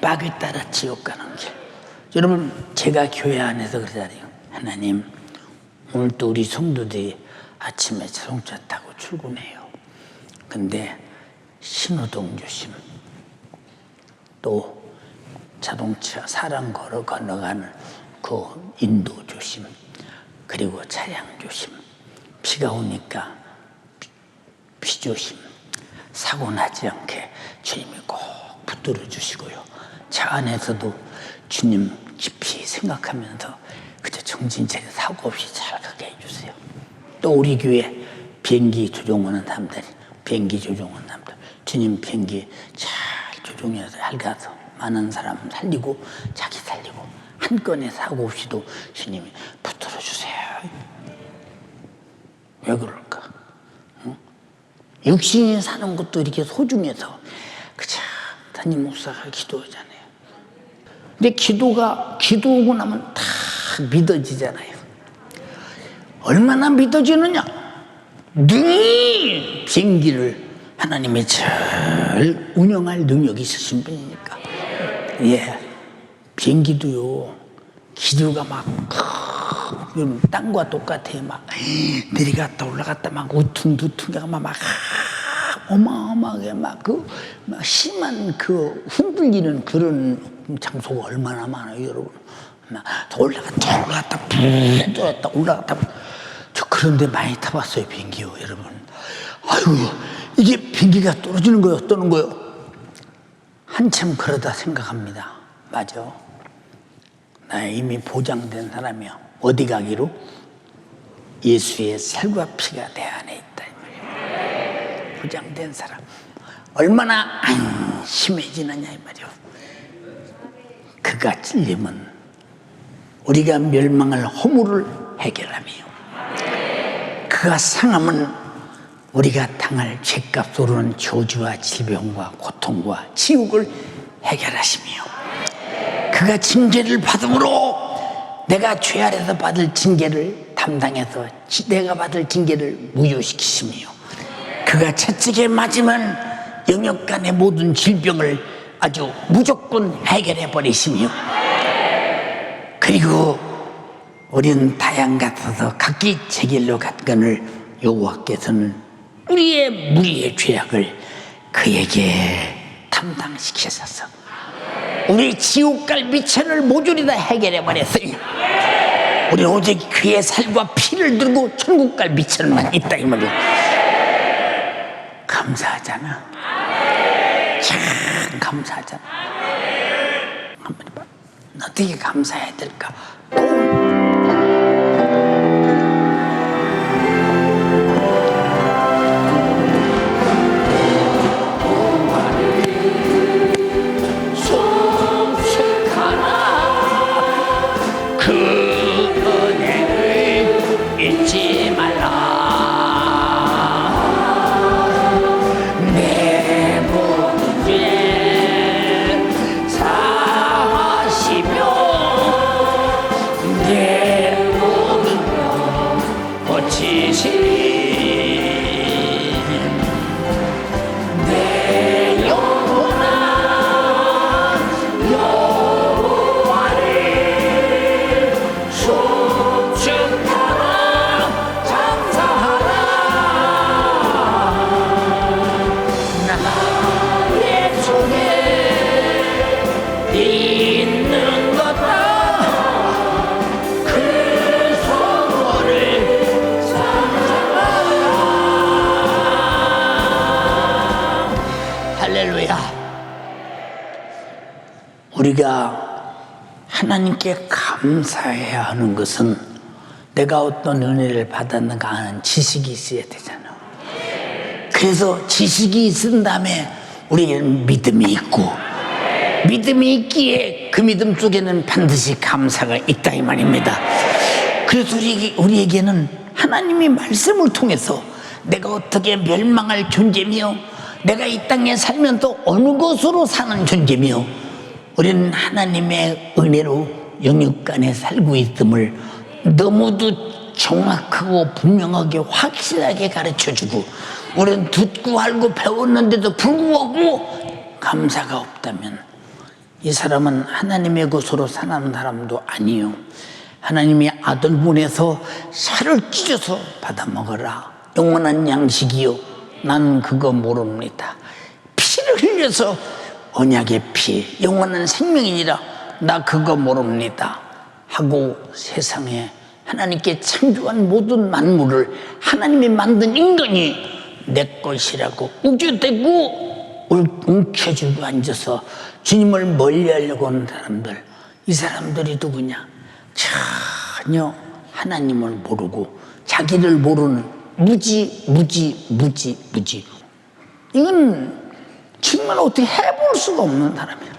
마귀 따라 지옥 가는 길. 여러분 제가 교회 안에서 그러잖아요. 하나님 오늘 또 우리 성도들이 아침에 자동차 타고 출근해요. 근데 신호등 조심, 또 자동차 사람 건너가는 그 인도 조심, 그리고 차량 조심, 비가 오니까 비 조심, 사고 나지 않게 주님이 꼭 붙들어 주시고요. 차 안에서도 주님 깊이 생각하면서 그저 정신 차려 사고 없이 잘 가게 해주세요. 또 우리 교회 비행기 조종하는 사람들, 주님 비행기 잘 조종해서 잘 가서 많은 사람 살리고 자기 살리고 한 건의 사고 없이도 주님이 붙들어 주세요. 왜 그럴까? 응? 육신이 사는 것도 이렇게 소중해서 그저 담임 목사가 기도하잖아요. 근데 기도하고 나면 다 믿어지잖아요. 얼마나 믿어지느냐? 능히 비행기를 하나님이 잘 운영할 능력이 있으신 분이니까. 비행기도요, 기류가 막 땅과 똑같아요. 막 내려갔다 올라갔다 막 우퉁두퉁가 막 어마어마하게 막 심한 흔들리는 그런 장소가 얼마나 많아요, 여러분. 막 올라갔다 올라갔다. 저 그런데 많이 타봤어요, 비행기요, 여러분. 아이고, 이게 비행기가 떨어지는 거요, 떠는 거요. 한참 그러다 생각합니다. 맞아. 나 이미 보장된 사람이야. 어디 가기로? 예수의 살과 피가 내 안에 있다. 이 말이야. 보장된 사람. 얼마나 안심해지느냐 이 말이야. 그가 찔리면 우리가 멸망할 허물을 해결하며, 그가 상하면 우리가 당할 죄값으로는 저주와 질병과 고통과 지옥을 해결하시며, 그가 징계를 받음으로 내가 죄 아래서 받을 징계를 담당해서 내가 받을 징계를 무효시키시며, 그가 채찍에 맞으면 영역간의 모든 질병을 아주 무조건 해결해 버리시며, 그리고 우리는 다양 같아서 각기 제 길로 갔거늘 여호와께서는 우리의 무리의 죄악을 그에게 담당시키셔서 우리 지옥 갈 미천을 모조리 다 해결해 버렸어요. 우리 오직 그의 살과 피를 들고 천국 갈 미천만 있다 이 말이야. 감사하잖아. 참 감사하잖아. 한번 해봐. 어떻게 감사해야 될까? 잊지 말라. 내 모든 죄 사하시며 내 우리가 하나님께 감사해야 하는 것은 내가 어떤 은혜를 받았는가 하는 지식이 있어야 되잖아. 그래서 지식이 있은 다음에 우리는 믿음이 있고, 믿음이 있기에 그 믿음 속에는 반드시 감사가 있다 이 말입니다. 그래서 우리에게는 하나님이 말씀을 통해서 내가 어떻게 멸망할 존재며 내가 이 땅에 살면 또 어느 것으로 사는 존재며 우리는 하나님의 은혜로 영육 안에 살고 있음을 너무도 정확하고 분명하게 확실하게 가르쳐주고, 우리는 듣고 알고 배웠는데도 불구하고 감사가 없다면 이 사람은 하나님의 것으로 사는 사람도 아니요, 하나님이 아들 보내서 살을 찢어서 받아먹어라 영원한 양식이요 나는 그거 모릅니다. 피를 흘려서 언약의 피 영원한 생명이니라 나 그거 모릅니다 하고 세상에 하나님께 창조한 모든 만물을 하나님이 만든 인간이 내 것이라고 우겨대고 움켜쥐고 앉아서 주님을 멀리하려고 하는 사람들, 이 사람들이 누구냐? 전혀 하나님을 모르고 자기를 모르는 무지. 이건 정말 어떻게 해볼 수가 없는 사람이에요.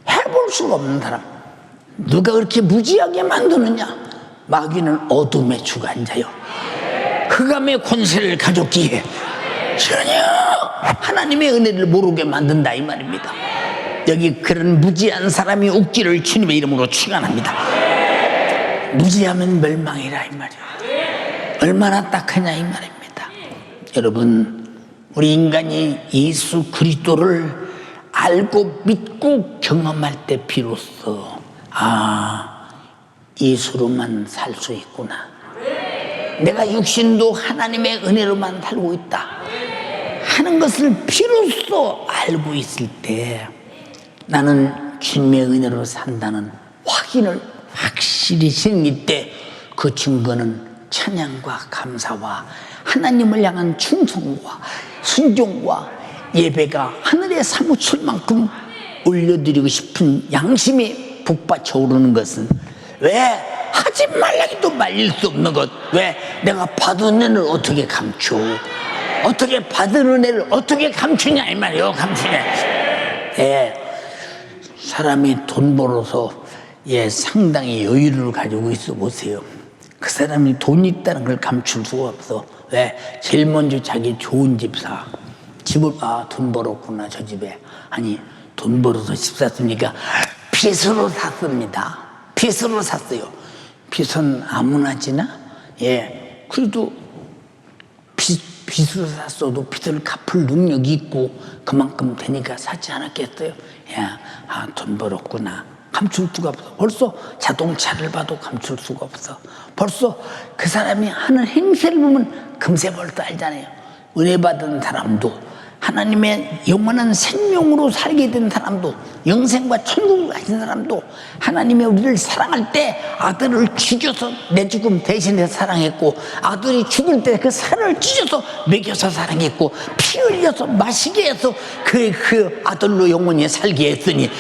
해볼 수가 없는 사람. 누가 그렇게 무지하게 만드느냐? 마귀는 어둠의 주관자요, 흑암의 권세를 가졌기에 전혀 하나님의 은혜를 모르게 만든다 이 말입니다. 여기 그런 무지한 사람이 없기를 주님의 이름으로 축원합니다. 무지하면 멸망이라 이 말이에요. 얼마나 딱하냐 이 말입니다. 여러분, 우리 인간이 예수 그리스도를 알고 믿고 경험할 때 비로소 예수로만 살 수 있구나, 내가 육신도 하나님의 은혜로만 살고 있다 하는 것을 비로소 알고 있을 때 나는 주님의 은혜로 산다는 확인을 확실히 생길 때 그 증거는 찬양과 감사와 하나님을 향한 충성과 순종과 예배가 하늘에 사무칠 만큼 올려드리고 싶은 양심이 북받쳐 오르는 것은 왜 하지 말라기도 말릴 수 없는 것, 왜 내가 받은 은혜를 어떻게 감춰, 어떻게 받은 은혜를 어떻게 감추냐 이 말이에요. 감추냐. 사람이 돈 벌어서 상당히 여유를 가지고 있어 보세요. 그 사람이 돈이 있다는 걸 감출 수가 없어. 왜? 제일 먼저 자기 좋은 집 사. 집을 돈 벌었구나 저 집에. 아니 돈 벌어서 집 샀으니까 빚으로 샀습니다. 빚으로 샀어요. 빚은 아무나 지나? 그래도 빚으로 샀어도 빚을 갚을 능력이 있고 그만큼 되니까 사지 않았겠어요? 돈 벌었구나. 감출 수가 없어. 벌써 자동차를 봐도 감출 수가 없어. 벌써 그 사람이 하는 행세를 보면 금세 벌써 알잖아요. 은혜 받은 사람도, 하나님의 영원한 생명으로 살게 된 사람도, 영생과 천국을 가진 사람도 하나님의 우리를 사랑할 때 아들을 죽여서 내 죽음 대신에 사랑했고, 아들이 죽을 때 그 살을 찢어서 먹여서 사랑했고, 피 흘려서 마시게 해서 그 아들로 영원히 살게 했으니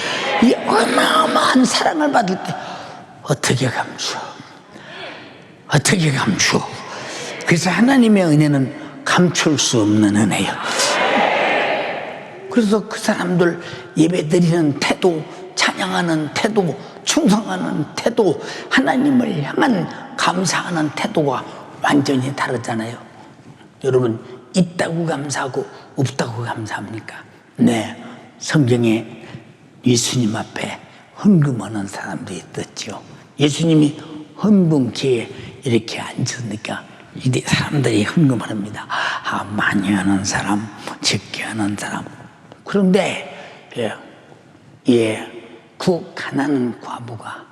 이 어마어마한 사랑을 받을 때 어떻게 감추어? 어떻게 감추어? 그래서 하나님의 은혜는 감출 수 없는 은혜예요. 그래서 그 사람들 예배드리는 태도, 찬양하는 태도, 충성하는 태도, 하나님을 향한 감사하는 태도가 완전히 다르잖아요. 여러분, 있다고 감사하고 없다고 감사합니까? 네, 성경에 예수님 앞에 헌금하는 사람들이 있었죠. 예수님이 헌금기에 이렇게 앉으니까 이 사람들이 헌금을 합니다. 많이 하는 사람, 적게 하는 사람. 그런데 그 가난한 과부가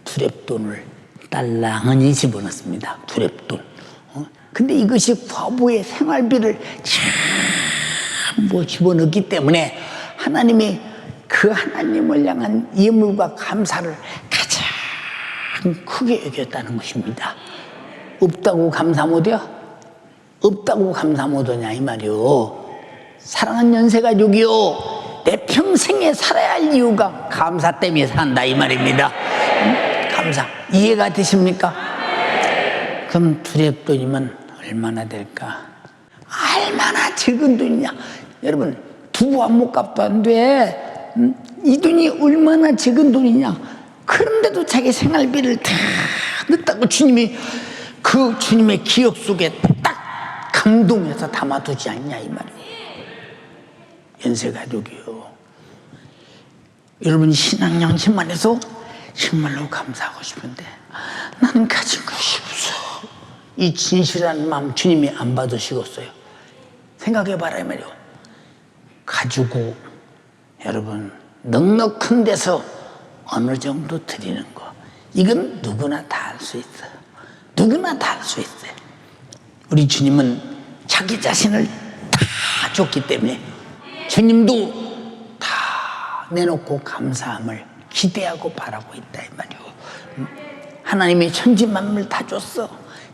두렙돈을 딸랑하니 집어넣습니다. 두렙돈. 근데 이것이 과부의 생활비를 전부 집어넣기 때문에 하나님이 그 하나님을 향한 예물과 감사를 가장 크게 여겼다는 것입니다. 없다고 감사 못해요? 없다고 감사 못하냐 이 말이요. 사랑하는 연세가족이요, 내 평생에 살아야 할 이유가 감사 때문에 산다 이 말입니다. 감사. 이해가 되십니까? 그럼 두렵돈이면 얼마나 될까? 얼마나 적은 돈이냐? 여러분, 두부 한 모값도 안 돼. 이 돈이 얼마나 적은 돈이냐? 그런데도 자기 생활비를 다 넣었다고 주님이 그 주님의 기억 속에 딱 감동해서 담아두지 않냐 이 말이에요. 연세가족이요. 여러분 신앙 양심만 해서 정말로 감사하고 싶은데 나는 가진 것이 없어. 이 진실한 마음 주님이 안 받으시겠어요? 생각해봐라 이 말이에요. 가지고 여러분 넉넉한 데서 어느 정도 드리는 거 이건 누구나 다 할 수 있어요. 누구나 다 할 수 있어요. 우리 주님은 자기 자신을 다 줬기 때문에 주님도 다 내놓고 감사함을 기대하고 바라고 있다 이 말이에요. 하나님이 천지 만물 다 줬어.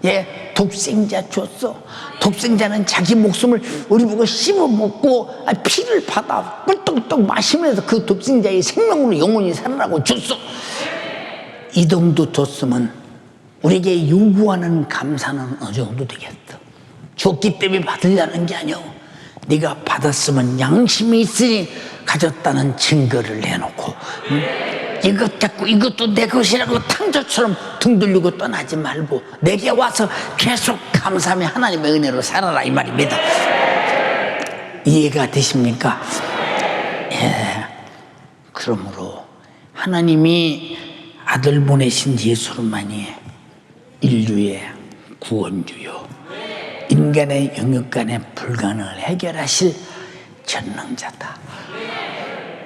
예, 독생자 줬어. 독생자는 자기 목숨을 우리 보고 씹어 먹고 피를 받아 꿀떡꿀떡 마시면서 그 독생자의 생명으로 영원히 살아라고 줬어. 이 정도 줬으면 우리에게 요구하는 감사는 어느 정도 되겠어? 줬기 때문에 받으려는 게 아니오. 네가 받았으면 양심이 있으니 가졌다는 증거를 내놓고 이것 갖고 이것도 내 것이라고 탕자처럼 등 돌리고 떠나지 말고 내게 와서 계속 감사하며 하나님의 은혜로 살아라 이 말입니다. 이해가 되십니까? 예. 그러므로 하나님이 아들 보내신 예수만이 인류의 구원주요 인간의 영역간의 불가능을 해결하실 전능자다.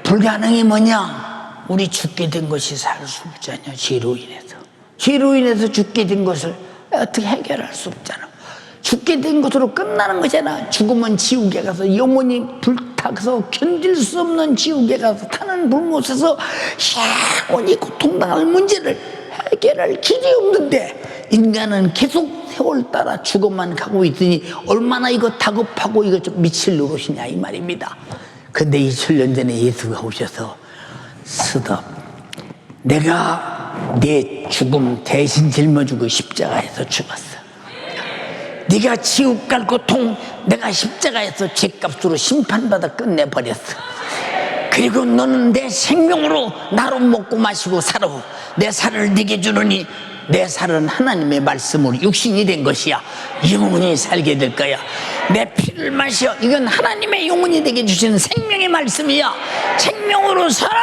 불가능이 뭐냐? 우리 죽게 된 것이 살 수 없잖아요. 죄로 인해서. 죄로 인해서 죽게 된 것을 어떻게 해결할 수 없잖아. 죽게 된 것으로 끝나는 거잖아. 죽으면 지옥에 가서 영원히 불타서 견딜 수 없는 지옥에 가서 타는 불못에서 영원히 고통당할 문제를 해결할 길이 없는데 인간은 계속 세월 따라 죽어만 가고 있으니 얼마나 이거 다급하고 이거 좀 미칠 노릇이냐 이 말입니다. 근데 2000년 전에 예수가 오셔서 스톱, 내가 내 죽음 대신 짊어지고 십자가에서 죽었어. 네가 지옥 갈 고통 내가 십자가에서 죄값으로 심판받아 끝내버렸어. 그리고 너는 내 생명으로 나로 먹고 마시고 살아. 내 살을 네게 주느니 내 살은 하나님의 말씀으로 육신이 된 것이야. 영원히 살게 될 거야. 내 피를 마셔. 이건 하나님의 영혼이 되게 주시는 생명의 말씀이야. 생명으로 살아.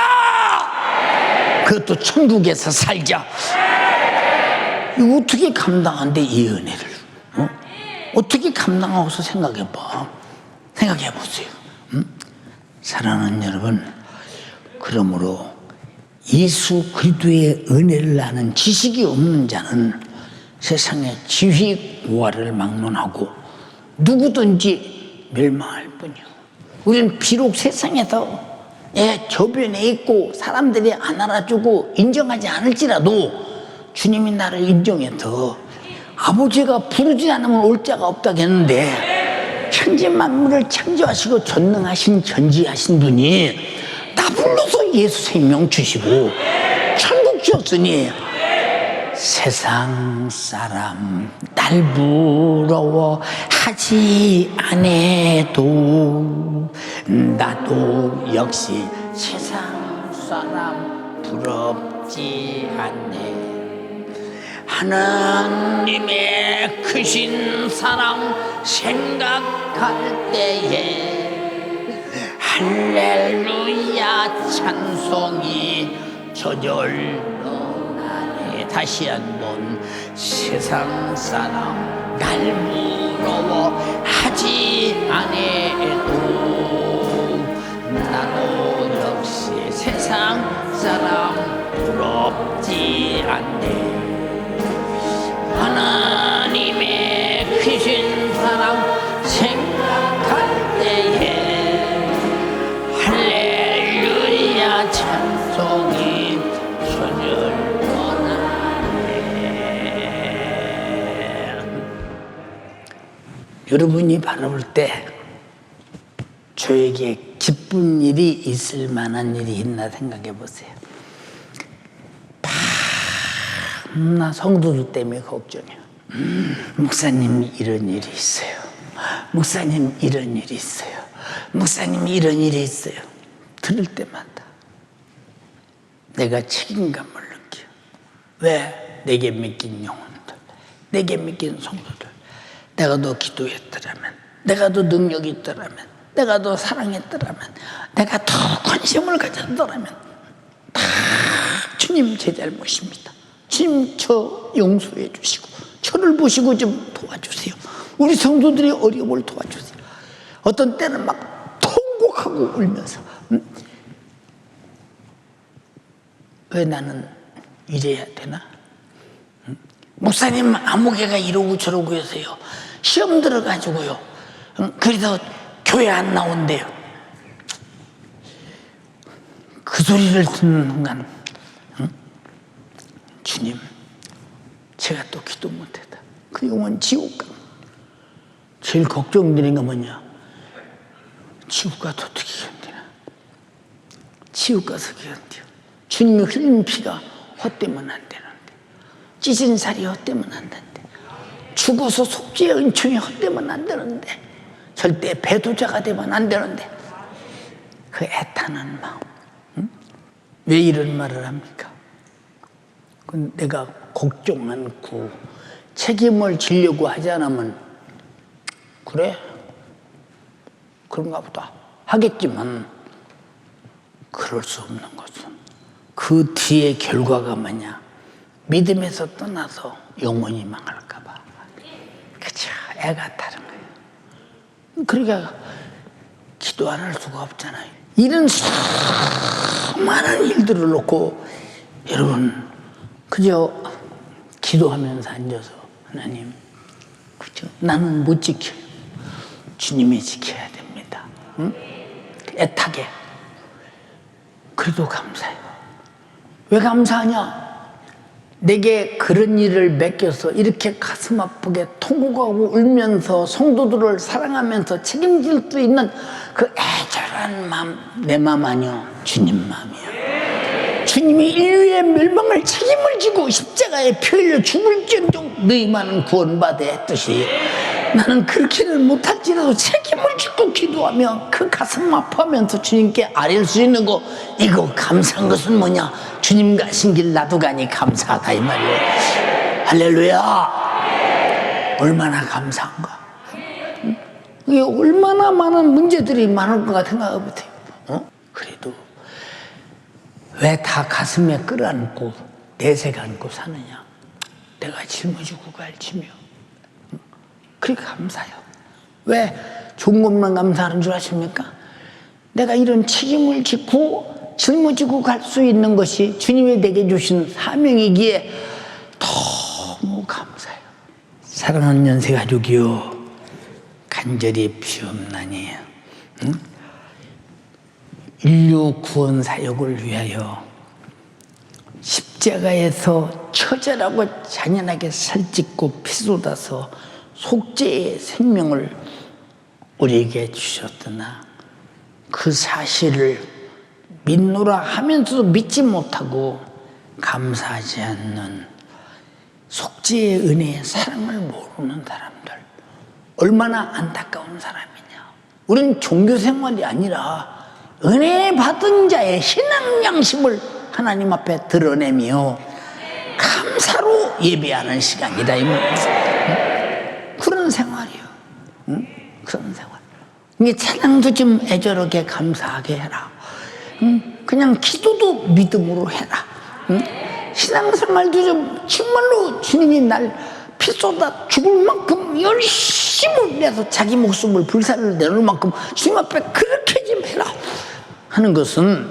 그것도 천국에서 살자. 이거 어떻게 감당한대 이 은혜를? 어떻게 감당하고서 생각해봐. 생각해보세요. 사랑하는 여러분, 그러므로 예수 그리스도의 은혜를 아는 지식이 없는 자는 세상의 지휘 고하를 막론하고 누구든지 멸망할 뿐이요. 우리는 비록 세상에서 저변에 있고 사람들이 안 알아주고 인정하지 않을지라도 주님이 나를 인정해서 아버지가 부르지 않으면 올 자가 없다고 했는데 천지 만물을 창조하시고 전능하신 전지하신 분이 나 불러서 예수 생명 주시고 천국 주었으니 세상 사람 날 부러워하지 않아도 나도 역시 세상 사람 부럽지 않네. 하나님의 크신 사랑 생각할 때에 할렐루야 찬송이 저절로 나네. 다시 한번 세상 사람 날 부러워하지 않아도 나도 역시 세상 사람 부럽지 않네. 하나님의 크신 사랑 생각할 때에 할렐루야 찬송이 저절로 나네. 여러분이 바라볼 때 저에게 기쁜 일이 있을 만한 일이 있나 생각해 보세요. 나 성도들 때문에 걱정이야. 목사님 이런 일이 있어요. 목사님 이런 일이 있어요. 목사님 이런 일이 있어요. 들을 때마다 내가 책임감을 느껴. 왜? 내게 맡긴 영혼들, 내게 맡긴 성도들, 내가 더 기도했더라면, 내가 더 능력이 있더라면, 내가 더 사랑했더라면, 내가 더 관심을 가졌더라면 다 주님 제 잘못입니다. 주님 저 용서해 주시고 저를 보시고 좀 도와주세요. 우리 성도들의 어려움을 도와주세요. 어떤 때는 막 통곡하고 울면서 왜 나는 이래야 되나? 목사님 아무개가 이러고 저러고 해서요 시험 들어가지고요 그래서 교회 안 나온대요. 그 소리를 듣는 순간 주님 제가 또 기도 못했다. 그 영혼 지옥 가. 제일 걱정되는 건 뭐냐? 지옥 가서 어떻게 견디나? 지옥 가서 견뎌. 주님이 흘린 피가 헛되면 안 되는데, 찢은 살이 헛되면 안 되는데, 죽어서 속죄의 은총이 헛되면 안 되는데, 절대 배도자가 되면 안 되는데, 그 애타는 마음, 왜 이런 말을 합니까? 내가 걱정 많고 책임을 지려고 하지 않으면 그래? 그런가 보다 하겠지만 그럴 수 없는 것은 그 뒤에 결과가 뭐냐? 믿음에서 떠나서 영혼이 망할까 봐. 그쵸? 애가 다른 거예요. 그러니까 기도 안 할 수가 없잖아요. 이런 수많은 일들을 놓고 여러분 그저 기도하면서 앉아서 하나님 그죠? 나는 못 지켜요. 주님이 지켜야 됩니다. 응? 애타게. 그래도 감사해요. 왜 감사하냐? 내게 그런 일을 맡겨서 이렇게 가슴 아프게 통곡하고 울면서 성도들을 사랑하면서 책임질 수 있는 그 애절한 마음, 내 마음 아니요, 주님 마음이요. 주님이 인류의 멸망을 책임을 지고 십자가에 피 흘려 죽을지언정 너희만은 구원받아 했듯이 나는 그렇게는 못할지라도 책임을 짓고 기도하며 그 가슴 아파하면서 주님께 아뢰 수 있는 거, 이거 감사한 것은 뭐냐? 주님 가신 길 나도 가니 감사하다 이 말이에요. 할렐루야. 얼마나 감사한가. 이게 얼마나 많은 문제들이 많을 것 같은 생각해 보세요. 그래도 왜 다 가슴에 끌어안고 내색 안고 사느냐? 내가 짊어지고 갈지며. 그렇게 감사해요. 왜 좋은 것만 감사하는 줄 아십니까? 내가 이런 책임을 짓고 짊어지고 갈 수 있는 것이 주님이 내게 주신 사명이기에 너무 감사해요. 사랑하는 연세가족이요, 간절히 비옵나니 인류 구원 사역을 위하여 십자가에서 처절하고 잔인하게 살찢고 피쏟아서 속죄의 생명을 우리에게 주셨으나 그 사실을 믿노라 하면서도 믿지 못하고 감사하지 않는 속죄의 은혜의 사랑을 모르는 사람들, 얼마나 안타까운 사람이냐. 우린 종교 생활이 아니라 은혜 받은 자의 신앙 양심을 하나님 앞에 드러내며 감사로 예배하는 시간이다 이 말이에요. 그런 생활이요. 응? 그런 생활. 이게 찬양도 좀 애절하게 감사하게 해라. 응? 그냥 기도도 믿음으로 해라. 응? 신앙생활도 좀 정말로 주님이 날 피 쏟아 죽을 만큼 열심을 내서 자기 목숨을 불사를 내놓을 만큼 주님 앞에 그렇게 좀 해라 하는 것은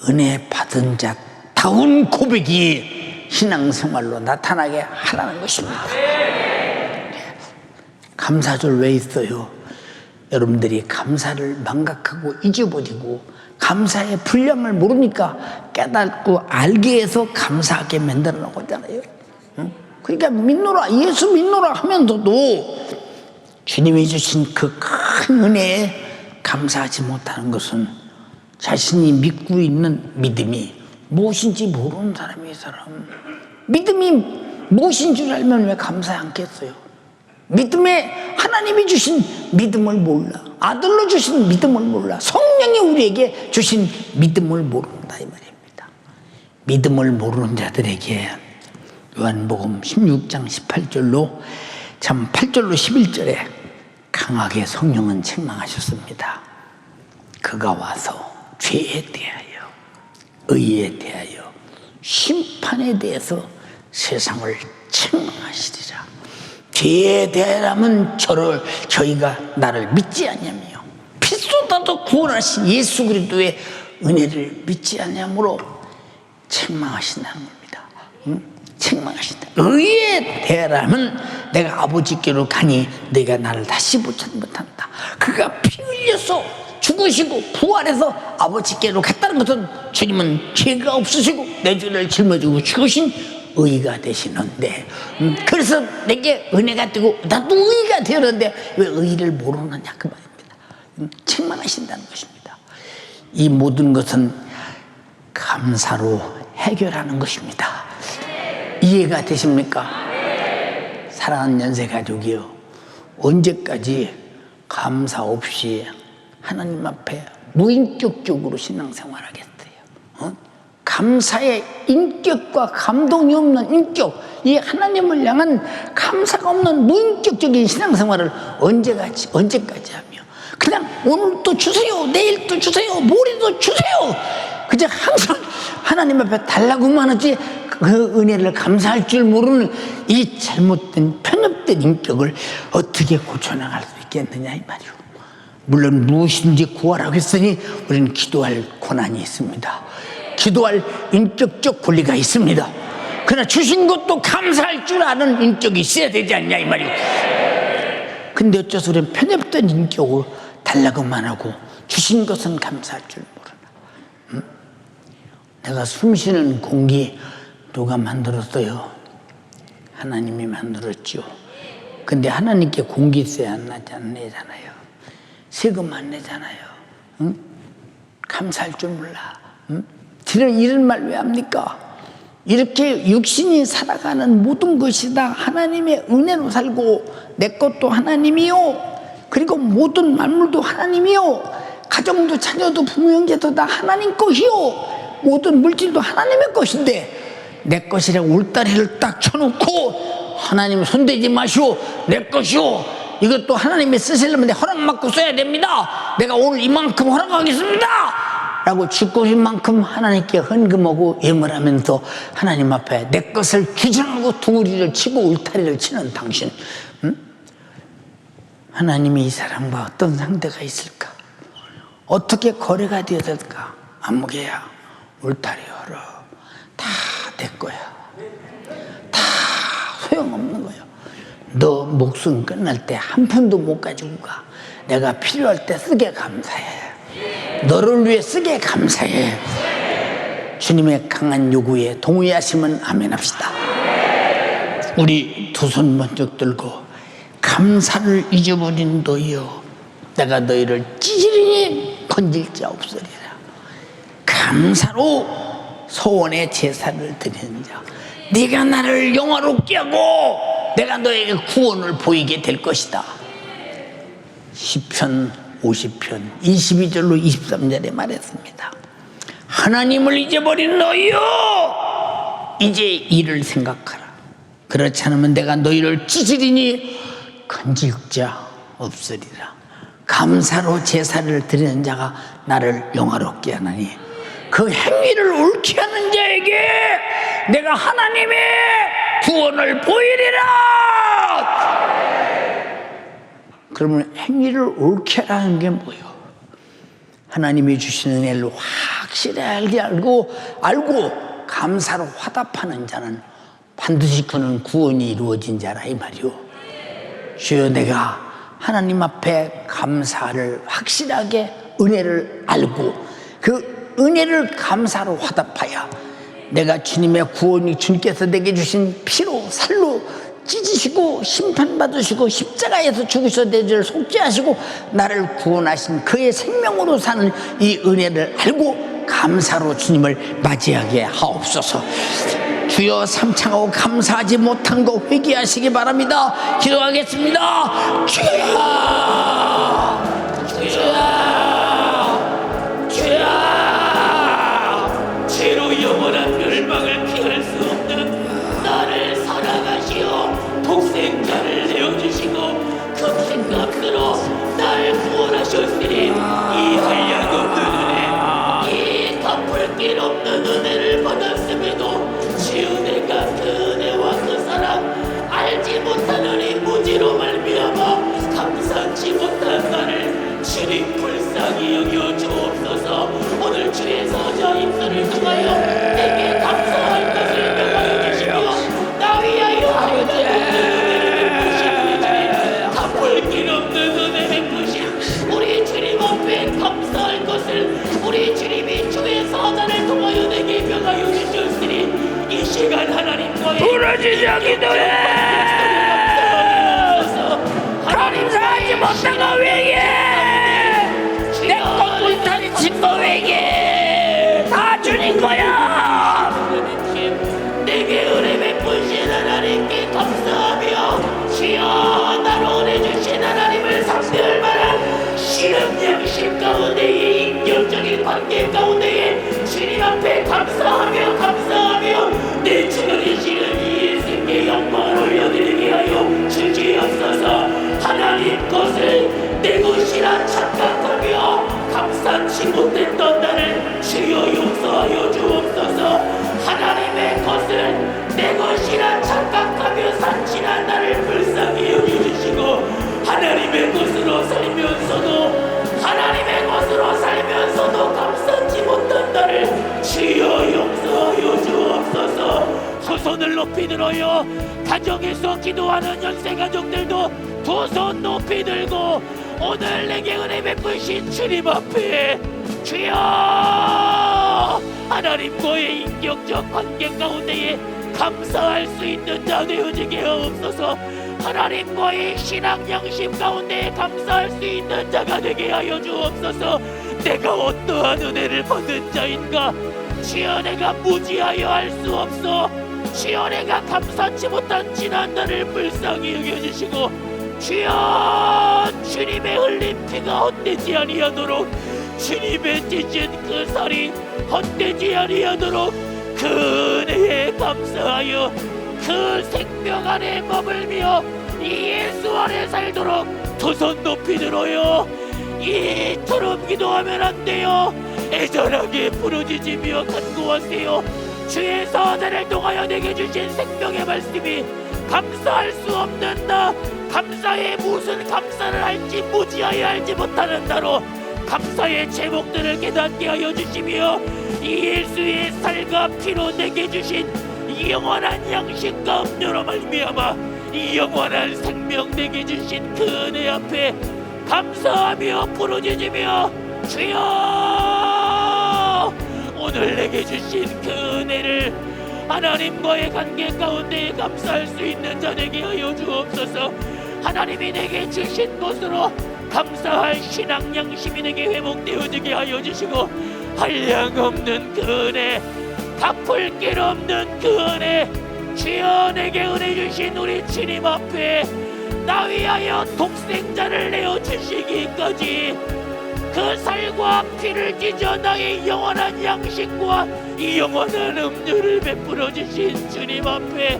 은혜 받은 자다운 고백이 신앙생활로 나타나게 하라는 것입니다. 감사절 왜 있어요? 여러분들이 감사를 망각하고 잊어버리고 감사의 분량을 모르니까 깨닫고 알게 해서 감사하게 만들어 놓았잖아요. 그러니까 믿노라, 예수 믿노라 하면서도 주님이 주신 그 큰 은혜에 감사하지 못하는 것은 자신이 믿고 있는 믿음이 무엇인지 모르는 사람이 사람. 믿음이 무엇인 줄 알면 왜 감사하지 않겠어요? 믿음에 하나님이 주신 믿음을 몰라. 아들로 주신 믿음을 몰라. 성령이 우리에게 주신 믿음을 모른다 이 말입니다. 믿음을 모르는 자들에게 요한복음 16장 18절로 참 8절로 11절에 강하게 성령은 책망하셨습니다. 그가 와서 죄에 대하여 의에 대하여 심판에 대해서 세상을 책망하시리라. 죄에 대하여라면 저희가 나를 믿지 않냐며 피 쏟아도 구원하신 예수 그리스도의 은혜를 믿지 않냐므로 책망하신다는 겁니다. 책망하신다. 의에 대하여라면 내가 아버지께로 가니 네가 나를 다시 보지 못한다. 그가 피 흘려서 죽으시고 부활해서 아버지께로 갔다는 것은 주님은 죄가 없으시고 내 죄를 짊어지고 죽으신 의가 되시는데 그래서 내게 은혜가 되고 나도 의가 되었는데 왜 의를 모르느냐 그 말입니다. 책망하신다는 것입니다. 이 모든 것은 감사로 해결하는 것입니다. 이해가 되십니까? 사랑하는 연세가족이요, 언제까지 감사 없이 하나님 앞에 무인격적으로 신앙생활 하겠어요? 감사의 인격과 감동이 없는 인격, 이 하나님을 향한 감사가 없는 무인격적인 신앙생활을 언제까지 하며 그냥 오늘 또 주세요, 내일 또 주세요, 모레도 주세요, 그저 항상 하나님 앞에 달라고만 하지 그 은혜를 감사할 줄 모르는 이 잘못된 편협된 인격을 어떻게 고쳐나갈 수 있겠느냐 이 말이요. 물론 무엇인지 구하라고 했으니 우리는 기도할 권한이 있습니다. 기도할 인격적 권리가 있습니다. 그러나 주신 것도 감사할 줄 아는 인격이 있어야 되지 않냐 이 말이요. 근데 어째서 우리는 편협된 인격을 달라고만 하고 주신 것은 감사할 줄 모르나. 내가 숨쉬는 공기 누가 만들었어요? 하나님이 만들었죠. 근데 하나님께 공기세 안 내잖아요. 세금 안 내잖아요. 감사할 줄 몰라. 이런 말 왜 합니까? 이렇게 육신이 살아가는 모든 것이 다 하나님의 은혜로 살고 내 것도 하나님이요, 그리고 모든 만물도 하나님이요, 가정도 자녀도 부모 형제도 다 하나님 것이요, 모든 물질도 하나님의 것인데 내 것이라고 울타리를 딱 쳐놓고 하나님 손대지 마시오, 내 것이오, 이것도 하나님이 쓰시려면 내 허락받고 써야 됩니다, 내가 오늘 이만큼 허락하겠습니다 라고 주권인 만큼 하나님께 헌금하고 예물하면서 하나님 앞에 내 것을 주장하고 둥우리를 치고 울타리를 치는 당신, 하나님이 이 사람과 어떤 상대가 있을까? 어떻게 거래가 되었을까? 아무개야, 울타리 열어. 다 내 거야. 다 소용없는 거야. 너 목숨 끝날 때 한 푼도 못 가지고 가. 내가 필요할 때 쓰게 감사해. 너를 위해 쓰게 감사해. 주님의 강한 요구에 동의하시면 아멘 합시다. 우리 두 손 번쩍 들고 감사를 잊어버린 너희여, 내가 너희를 찌질이니 건질 자 없으리라. 감사로 소원의 제사를 드리는 자, 네가 나를 영화롭게 하고 내가 너에게 구원을 보이게 될 것이다. 시편 50편 22절로 23절에 말했습니다. 하나님을 잊어버린 너희여, 이제 이를 생각하라. 그렇지 않으면 내가 너희를 찌질이니 건질 자 없으리라. 감사로 제사를 드리는 자가 나를 영화롭게 하나니 그 행위를 옳게 하는 자에게 내가 하나님의 구원을 보이리라. 그러면 행위를 옳게 하는 게 뭐예요? 하나님이 주시는 은혜를 확실하게 알고 감사로 화답하는 자는 반드시 그는 구원이 이루어진 자라 이 말이요. 주여, 내가 하나님 앞에 감사를 확실하게 은혜를 알고 그 은혜를 감사로 화답하여 내가 주님의 구원이 주님께서 내게 주신 피로 살로 찢으시고 심판받으시고 십자가에서 죽으셔 대죄를 속죄하시고 나를 구원하신 그의 생명으로 사는 이 은혜를 알고 감사로 주님을 맞이하게 하옵소서. 주여, 삼창하고 감사하지 못한 거 회개하시기 바랍니다. 기도하겠습니다. 주여, 주여, 주여. 죄로 영원한 멸망을 피할 수 없는 나를 사랑하시어 독생자를 내어주시고 금신값으로 날 구원하셨으니 이 한량 없는 은혜, 이 갚을 길 없는 은혜를 받았음에도 지은혜가 그 은혜와 그 사랑 알지 못하는 이 무지로 말미암아 감사치 못한 나를 주님 불쌍히 여겨 주옵소서. 오늘 주의 사자 입술을 통하여 내게 감사할 것을 명하여 주시며 나 위하여 하여도 없는 은혜를 베푸신 우리 주님, 갚을 길 없는 은혜 베푸신 우리 주님 앞에 감사할 것을 우리 주님이 주의 사자를 통하여 내게 명하여 주셨으니 이 시간 하나님과의 부러지자 기도해. 감사하지 못한 거에게 내 꼴탈이 친 거에게 다 주님 거야. 내게 은혜 베푸신 하나님께 감사하며 주여, 나로 은혜 주신 하나님을 상대할 만한 신앙 양심 가운데에 인격적인 관계 가운데에 주님 앞에 감사하며 내 주님이 지는 이 생의 영광을 올려드리게 하여 주시옵소서. 하나님 것을 내 것이라 착각하며 감사치 못했던 나를 주여 용서하여 주옵소서. 하나님의 것을 내 것이라 착각하며 산친한 나를 불쌍히 여겨주시고 하나님의 것으로 살면서도 감사치 못한 나를 주여 용서하여 주옵소서. 두 손을 높이 들어요. 가정에서 기도하는 연세가족들도 두 손 높이 들고 오늘 내게 은혜 베푸신 주님 앞에 주여, 하나님과의 인격적 관계 가운데에 감사할 수 있는 자 되어지게 하옵소서. 하나님과의 신앙 양심 가운데에 감사할 수 있는 자가 되게 하여 주옵소서. 내가 어떠한 은혜를 받은 자인가? 주여, 내가 무지하여 할 수 없어. 주여, 내가 감사치 못한 지난 날을 불쌍히 여겨주시고 주여, 주님의 흘린 피가 헛되지 아니하도록, 주님의 찢은 그 살이 헛되지 아니하도록 그 은혜에 감사하여 그 생명 안에 머물며 이 예수 안에 살도록 두 손 높이 들어요. 이처럼 기도하면 안 돼요. 애절하게 부르짖으며 간구하세요. 주의 사자를 통하여 내게 주신 생명의 말씀이 감사할 수 없는 나, 감사에 무슨 감사를 할지 무지하여 알지 못하는 나로 감사의 제목들을 깨닫게 하여 주시며 이 예수의 살과 피로 내게 주신 이 영원한 양식과 음료로 말미암아 이 영원한 생명 내게 주신 그 은혜 앞에 감사하며 부르짖으며 주여, 오늘 내게 주신 그 은혜를 하나님과의 관계 가운데 감사할 수 있는 자 되게 하여 주옵소서. 하나님이 내게 주신 것으로 감사할 신앙 양심이 내게 회복되어지게 하여 주시고 한량 없는 그 은혜, 갚을 길 없는 그 은혜, 주여, 내게 은혜 주신 우리 주님 앞에 나 위하여 독생자를 내어주시기까지 그 살과 피를 찢어 나의 영원한 양식과 이 영원한 음료를 베풀어 주신 주님 앞에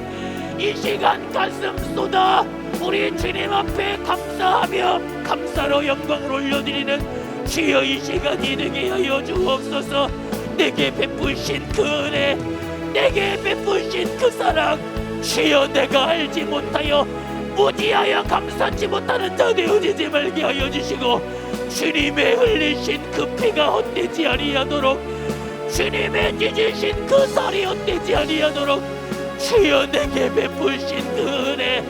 이 시간 가슴 쏟아 우리 주님 앞에 감사하며 감사로 영광을 올려드리는 주여, 이 시간이 되게 하여 주옵소서. 내게 베푸신 그 은혜, 내게 베푸신 그 사랑, 주여, 내가 알지 못하여 무지하여 감사치 못하는 자 되어지지 말게 하여 주시고 주님의 흘리신 그 피가 헛되지 아니하도록, 주님의 찢으신 그 살이 헛되지 아니하도록 주여, 내게 베푸신 그 은혜,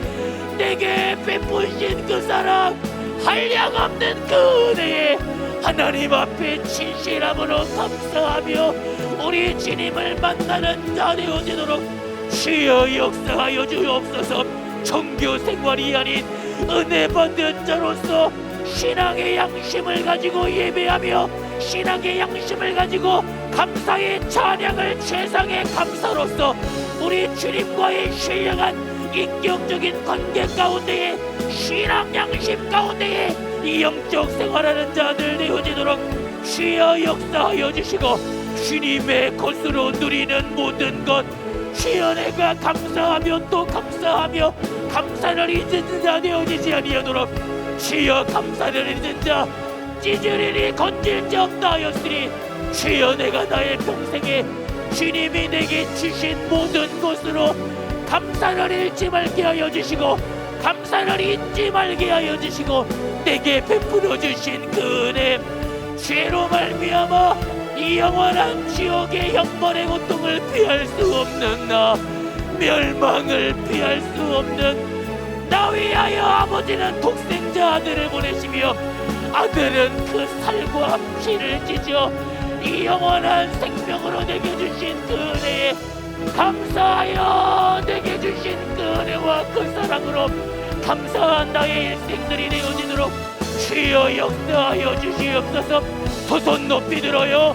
내게 베푸신 그 사랑, 한량 없는 그 은혜에 하나님 앞에 진실함으로 감사하며 우리 주님을 만나는 자 되어지도록 주여 역사하여 주옵소서. 종교 생활이 아닌 은혜 받은 자로서 신앙의 양심을 가지고 예배하며 신앙의 양심을 가지고 감사의 찬양을 최상의 감사로서 우리 주님과의 신령한 인격적인 관계 가운데에 신앙 양심 가운데에 이 영적 생활하는 자들 되어지도록 주여 역사하여 주시고 주님의 것으로 누리는 모든 것 주여 내가 감사하며 또 감사하며 감사를 잊은 자 되어지지 아니하도록 주여 감사를 잊은 자 찢으리니 건질 자 없다 하였으니 주여 내가 나의 평생에 주님이 내게 주신 모든 것으로 감사를 잃지 말게 하여 주시고 감사를 잊지 말게 하여 주시고 내게 베풀어 주신 그 은혜 죄로 말미암아 이 영원한 지옥의 형벌의 고통을 피할 수 없는 나 멸망을 피할 수 없는 나 위하여 아버지는 독생자 아들을 보내시며 아들은 그 살과 피를 찢어 이 영원한 생명으로 내게 주신 그 은혜에 감사하여 내게 주신 그 은혜와 그 사랑으로 감사한 나의 일생들이 되어지도록 주여 역사하여 주시옵소서. 두 손 높이 들어요.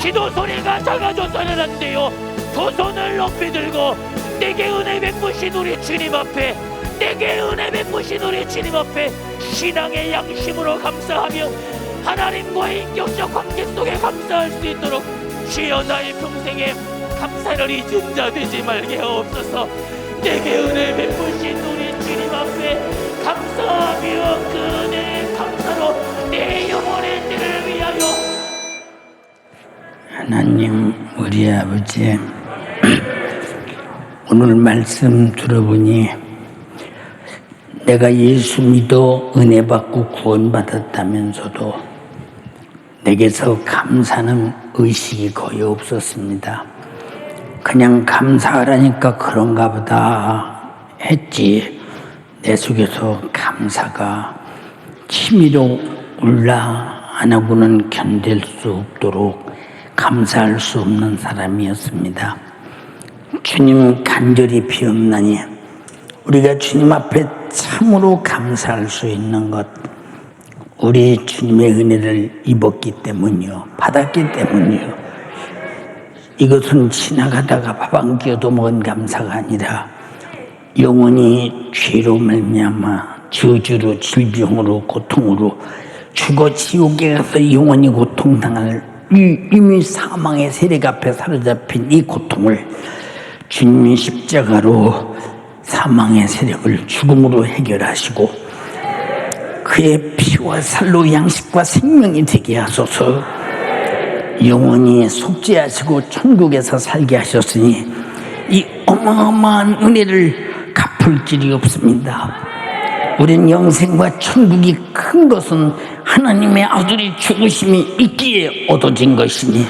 기도 소리가 작아져서는 안 돼요. 두 손을 높이 들고 내게 은혜 베푸신 우리 주님 앞에 내게 은혜 베푸신 우리 주님 앞에 신앙의 양심으로 감사하며 하나님과의 인격적 관계 속에 감사할 수 있도록 주여 나의 평생에 감사를 잊은 자 되지 말게 하옵소서. 내게 은혜 베푸신 우리 주님 앞에 감사하며 그 은혜의 감사로 내 영혼의 때를 위하여 하나님 우리 아버지 오늘 말씀 들어보니 내가 예수 믿어 은혜 받고 구원받았다면서도 내게서 감사는 의식이 거의 없었습니다. 그냥 감사하라니까 그런가 보다 했지 내 속에서 감사가 치밀어 올라 안 하고는 견딜 수 없도록 감사할 수 없는 사람이었습니다. 주님 간절히 비옵나니 우리가 주님 앞에 참으로 감사할 수 있는 것 우리 주님의 은혜를 입었기 때문이요 받았기 때문이요 이것은 지나가다가 밥 한 끼 얻어먹은 감사가 아니라 영원히 죄로 말미암아 저주로 질병으로 고통으로 죽어 지옥에 가서 영원히 고통당할 이미 사망의 세력 앞에 사로잡힌 이 고통을 주님이 십자가로 사망의 세력을 죽음으로 해결하시고 그의 피와 살로 양식과 생명이 되게 하소서. 영원히 속죄하시고 천국에서 살게 하셨으니 이 어마어마한 은혜를 갚을 길이 없습니다. 우린 영생과 천국이 큰 것은 하나님의 아들이 죽으심이 있기에 얻어진 것이니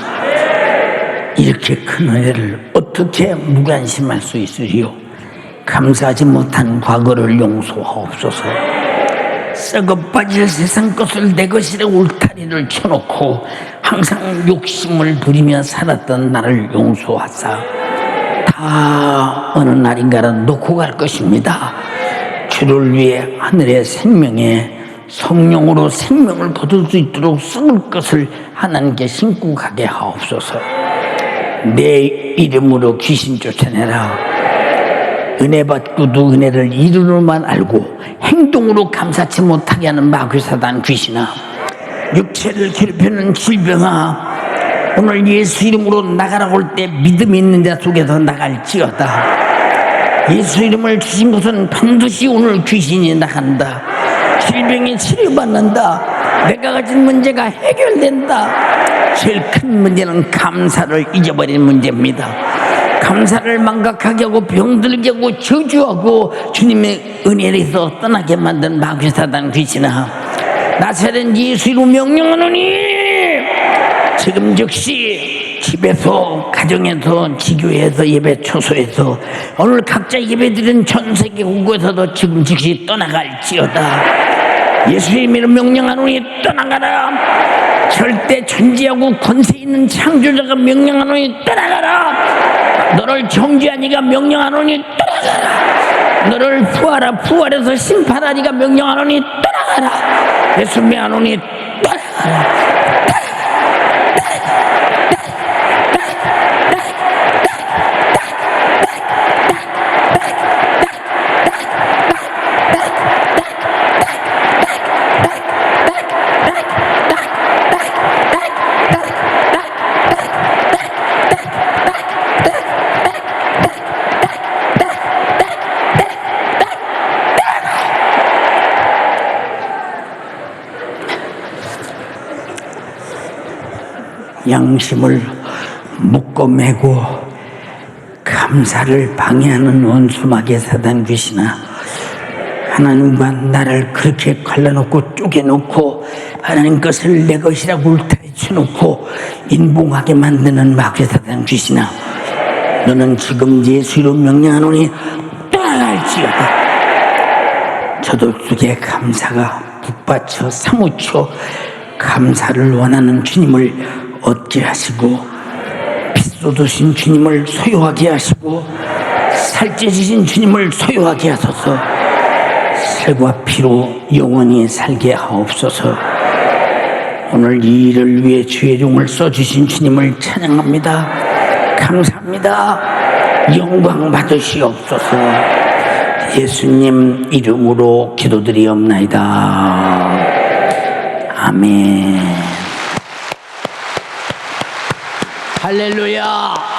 이렇게 큰 은혜를 어떻게 무관심할 수 있으리요. 감사하지 못한 과거를 용서하옵소서. 썩어 빠질 세상 것을 내 것이라 울타리를 쳐놓고 항상 욕심을 부리며 살았던 나를 용서하사 다 어느 날인가는 놓고 갈 것입니다. 주를 위해 하늘의 생명에 성령으로 생명을 거둘 수 있도록 썩을 것을 하나님께 신고 가게 하옵소서. 내 이름으로 귀신 쫓아내라. 은혜 받고도 은혜를 이름으로만 알고 행동으로 감사치 못하게 하는 마귀사단 귀신아, 육체를 괴롭히는 질병아, 오늘 예수 이름으로 나가라고 할 때 믿음이 있는 자 속에서 나갈지어다. 예수 이름을 주신 것은 반드시 오늘 귀신이 나간다. 질병이 치료받는다. 내가 가진 문제가 해결된다. 제일 큰 문제는 감사를 잊어버린 문제입니다. 감사를 망각하게 하고 병들게 하고 저주하고 주님의 은혜에서 떠나게 만든 마귀사단 귀신아, 나사렛 예수 이름 명령하노니 지금 즉시 집에서, 가정에서, 지교회에서, 예배 초소에서, 오늘 각자 예배드린 전 세계 곳곳에서도 지금 즉시 떠나갈지어다. 예수의 이름으로 명령하노니 떠나가라. 절대 존재하고 권세 있는 창조자가 명령하노니 떠나가라. 너를 정죄한 이가 명령하노니 떠나가라. 너를 부활해서 심판하리가 명령하노니 떠나가라. 예수 명하노니 떠나가라. 양심을 묶고 매고 감사를 방해하는 원수마귀 사단 귀신아, 하나님과 나를 그렇게 갈라놓고 쪼개놓고 하나님 것을 내 것이라고 울타리쳐놓고 인봉하게 만드는 마귀 사단 귀신아, 너는 지금 예수 이름 명령하노니 떠나갈지어다. 저돌 속에 감사가 북받쳐 사무쳐 감사를 원하는 주님을 얻게 하시고, 피 쏟으신 주님을 소유하게 하시고, 살찌지신 주님을 소유하게 하소서. 살과 피로 영원히 살게 하옵소서. 오늘 이 일을 위해 주의 종을 써주신 주님을 찬양합니다. 감사합니다. 영광 받으시옵소서. 예수님 이름으로 기도드리옵나이다. 아멘. 할렐루야.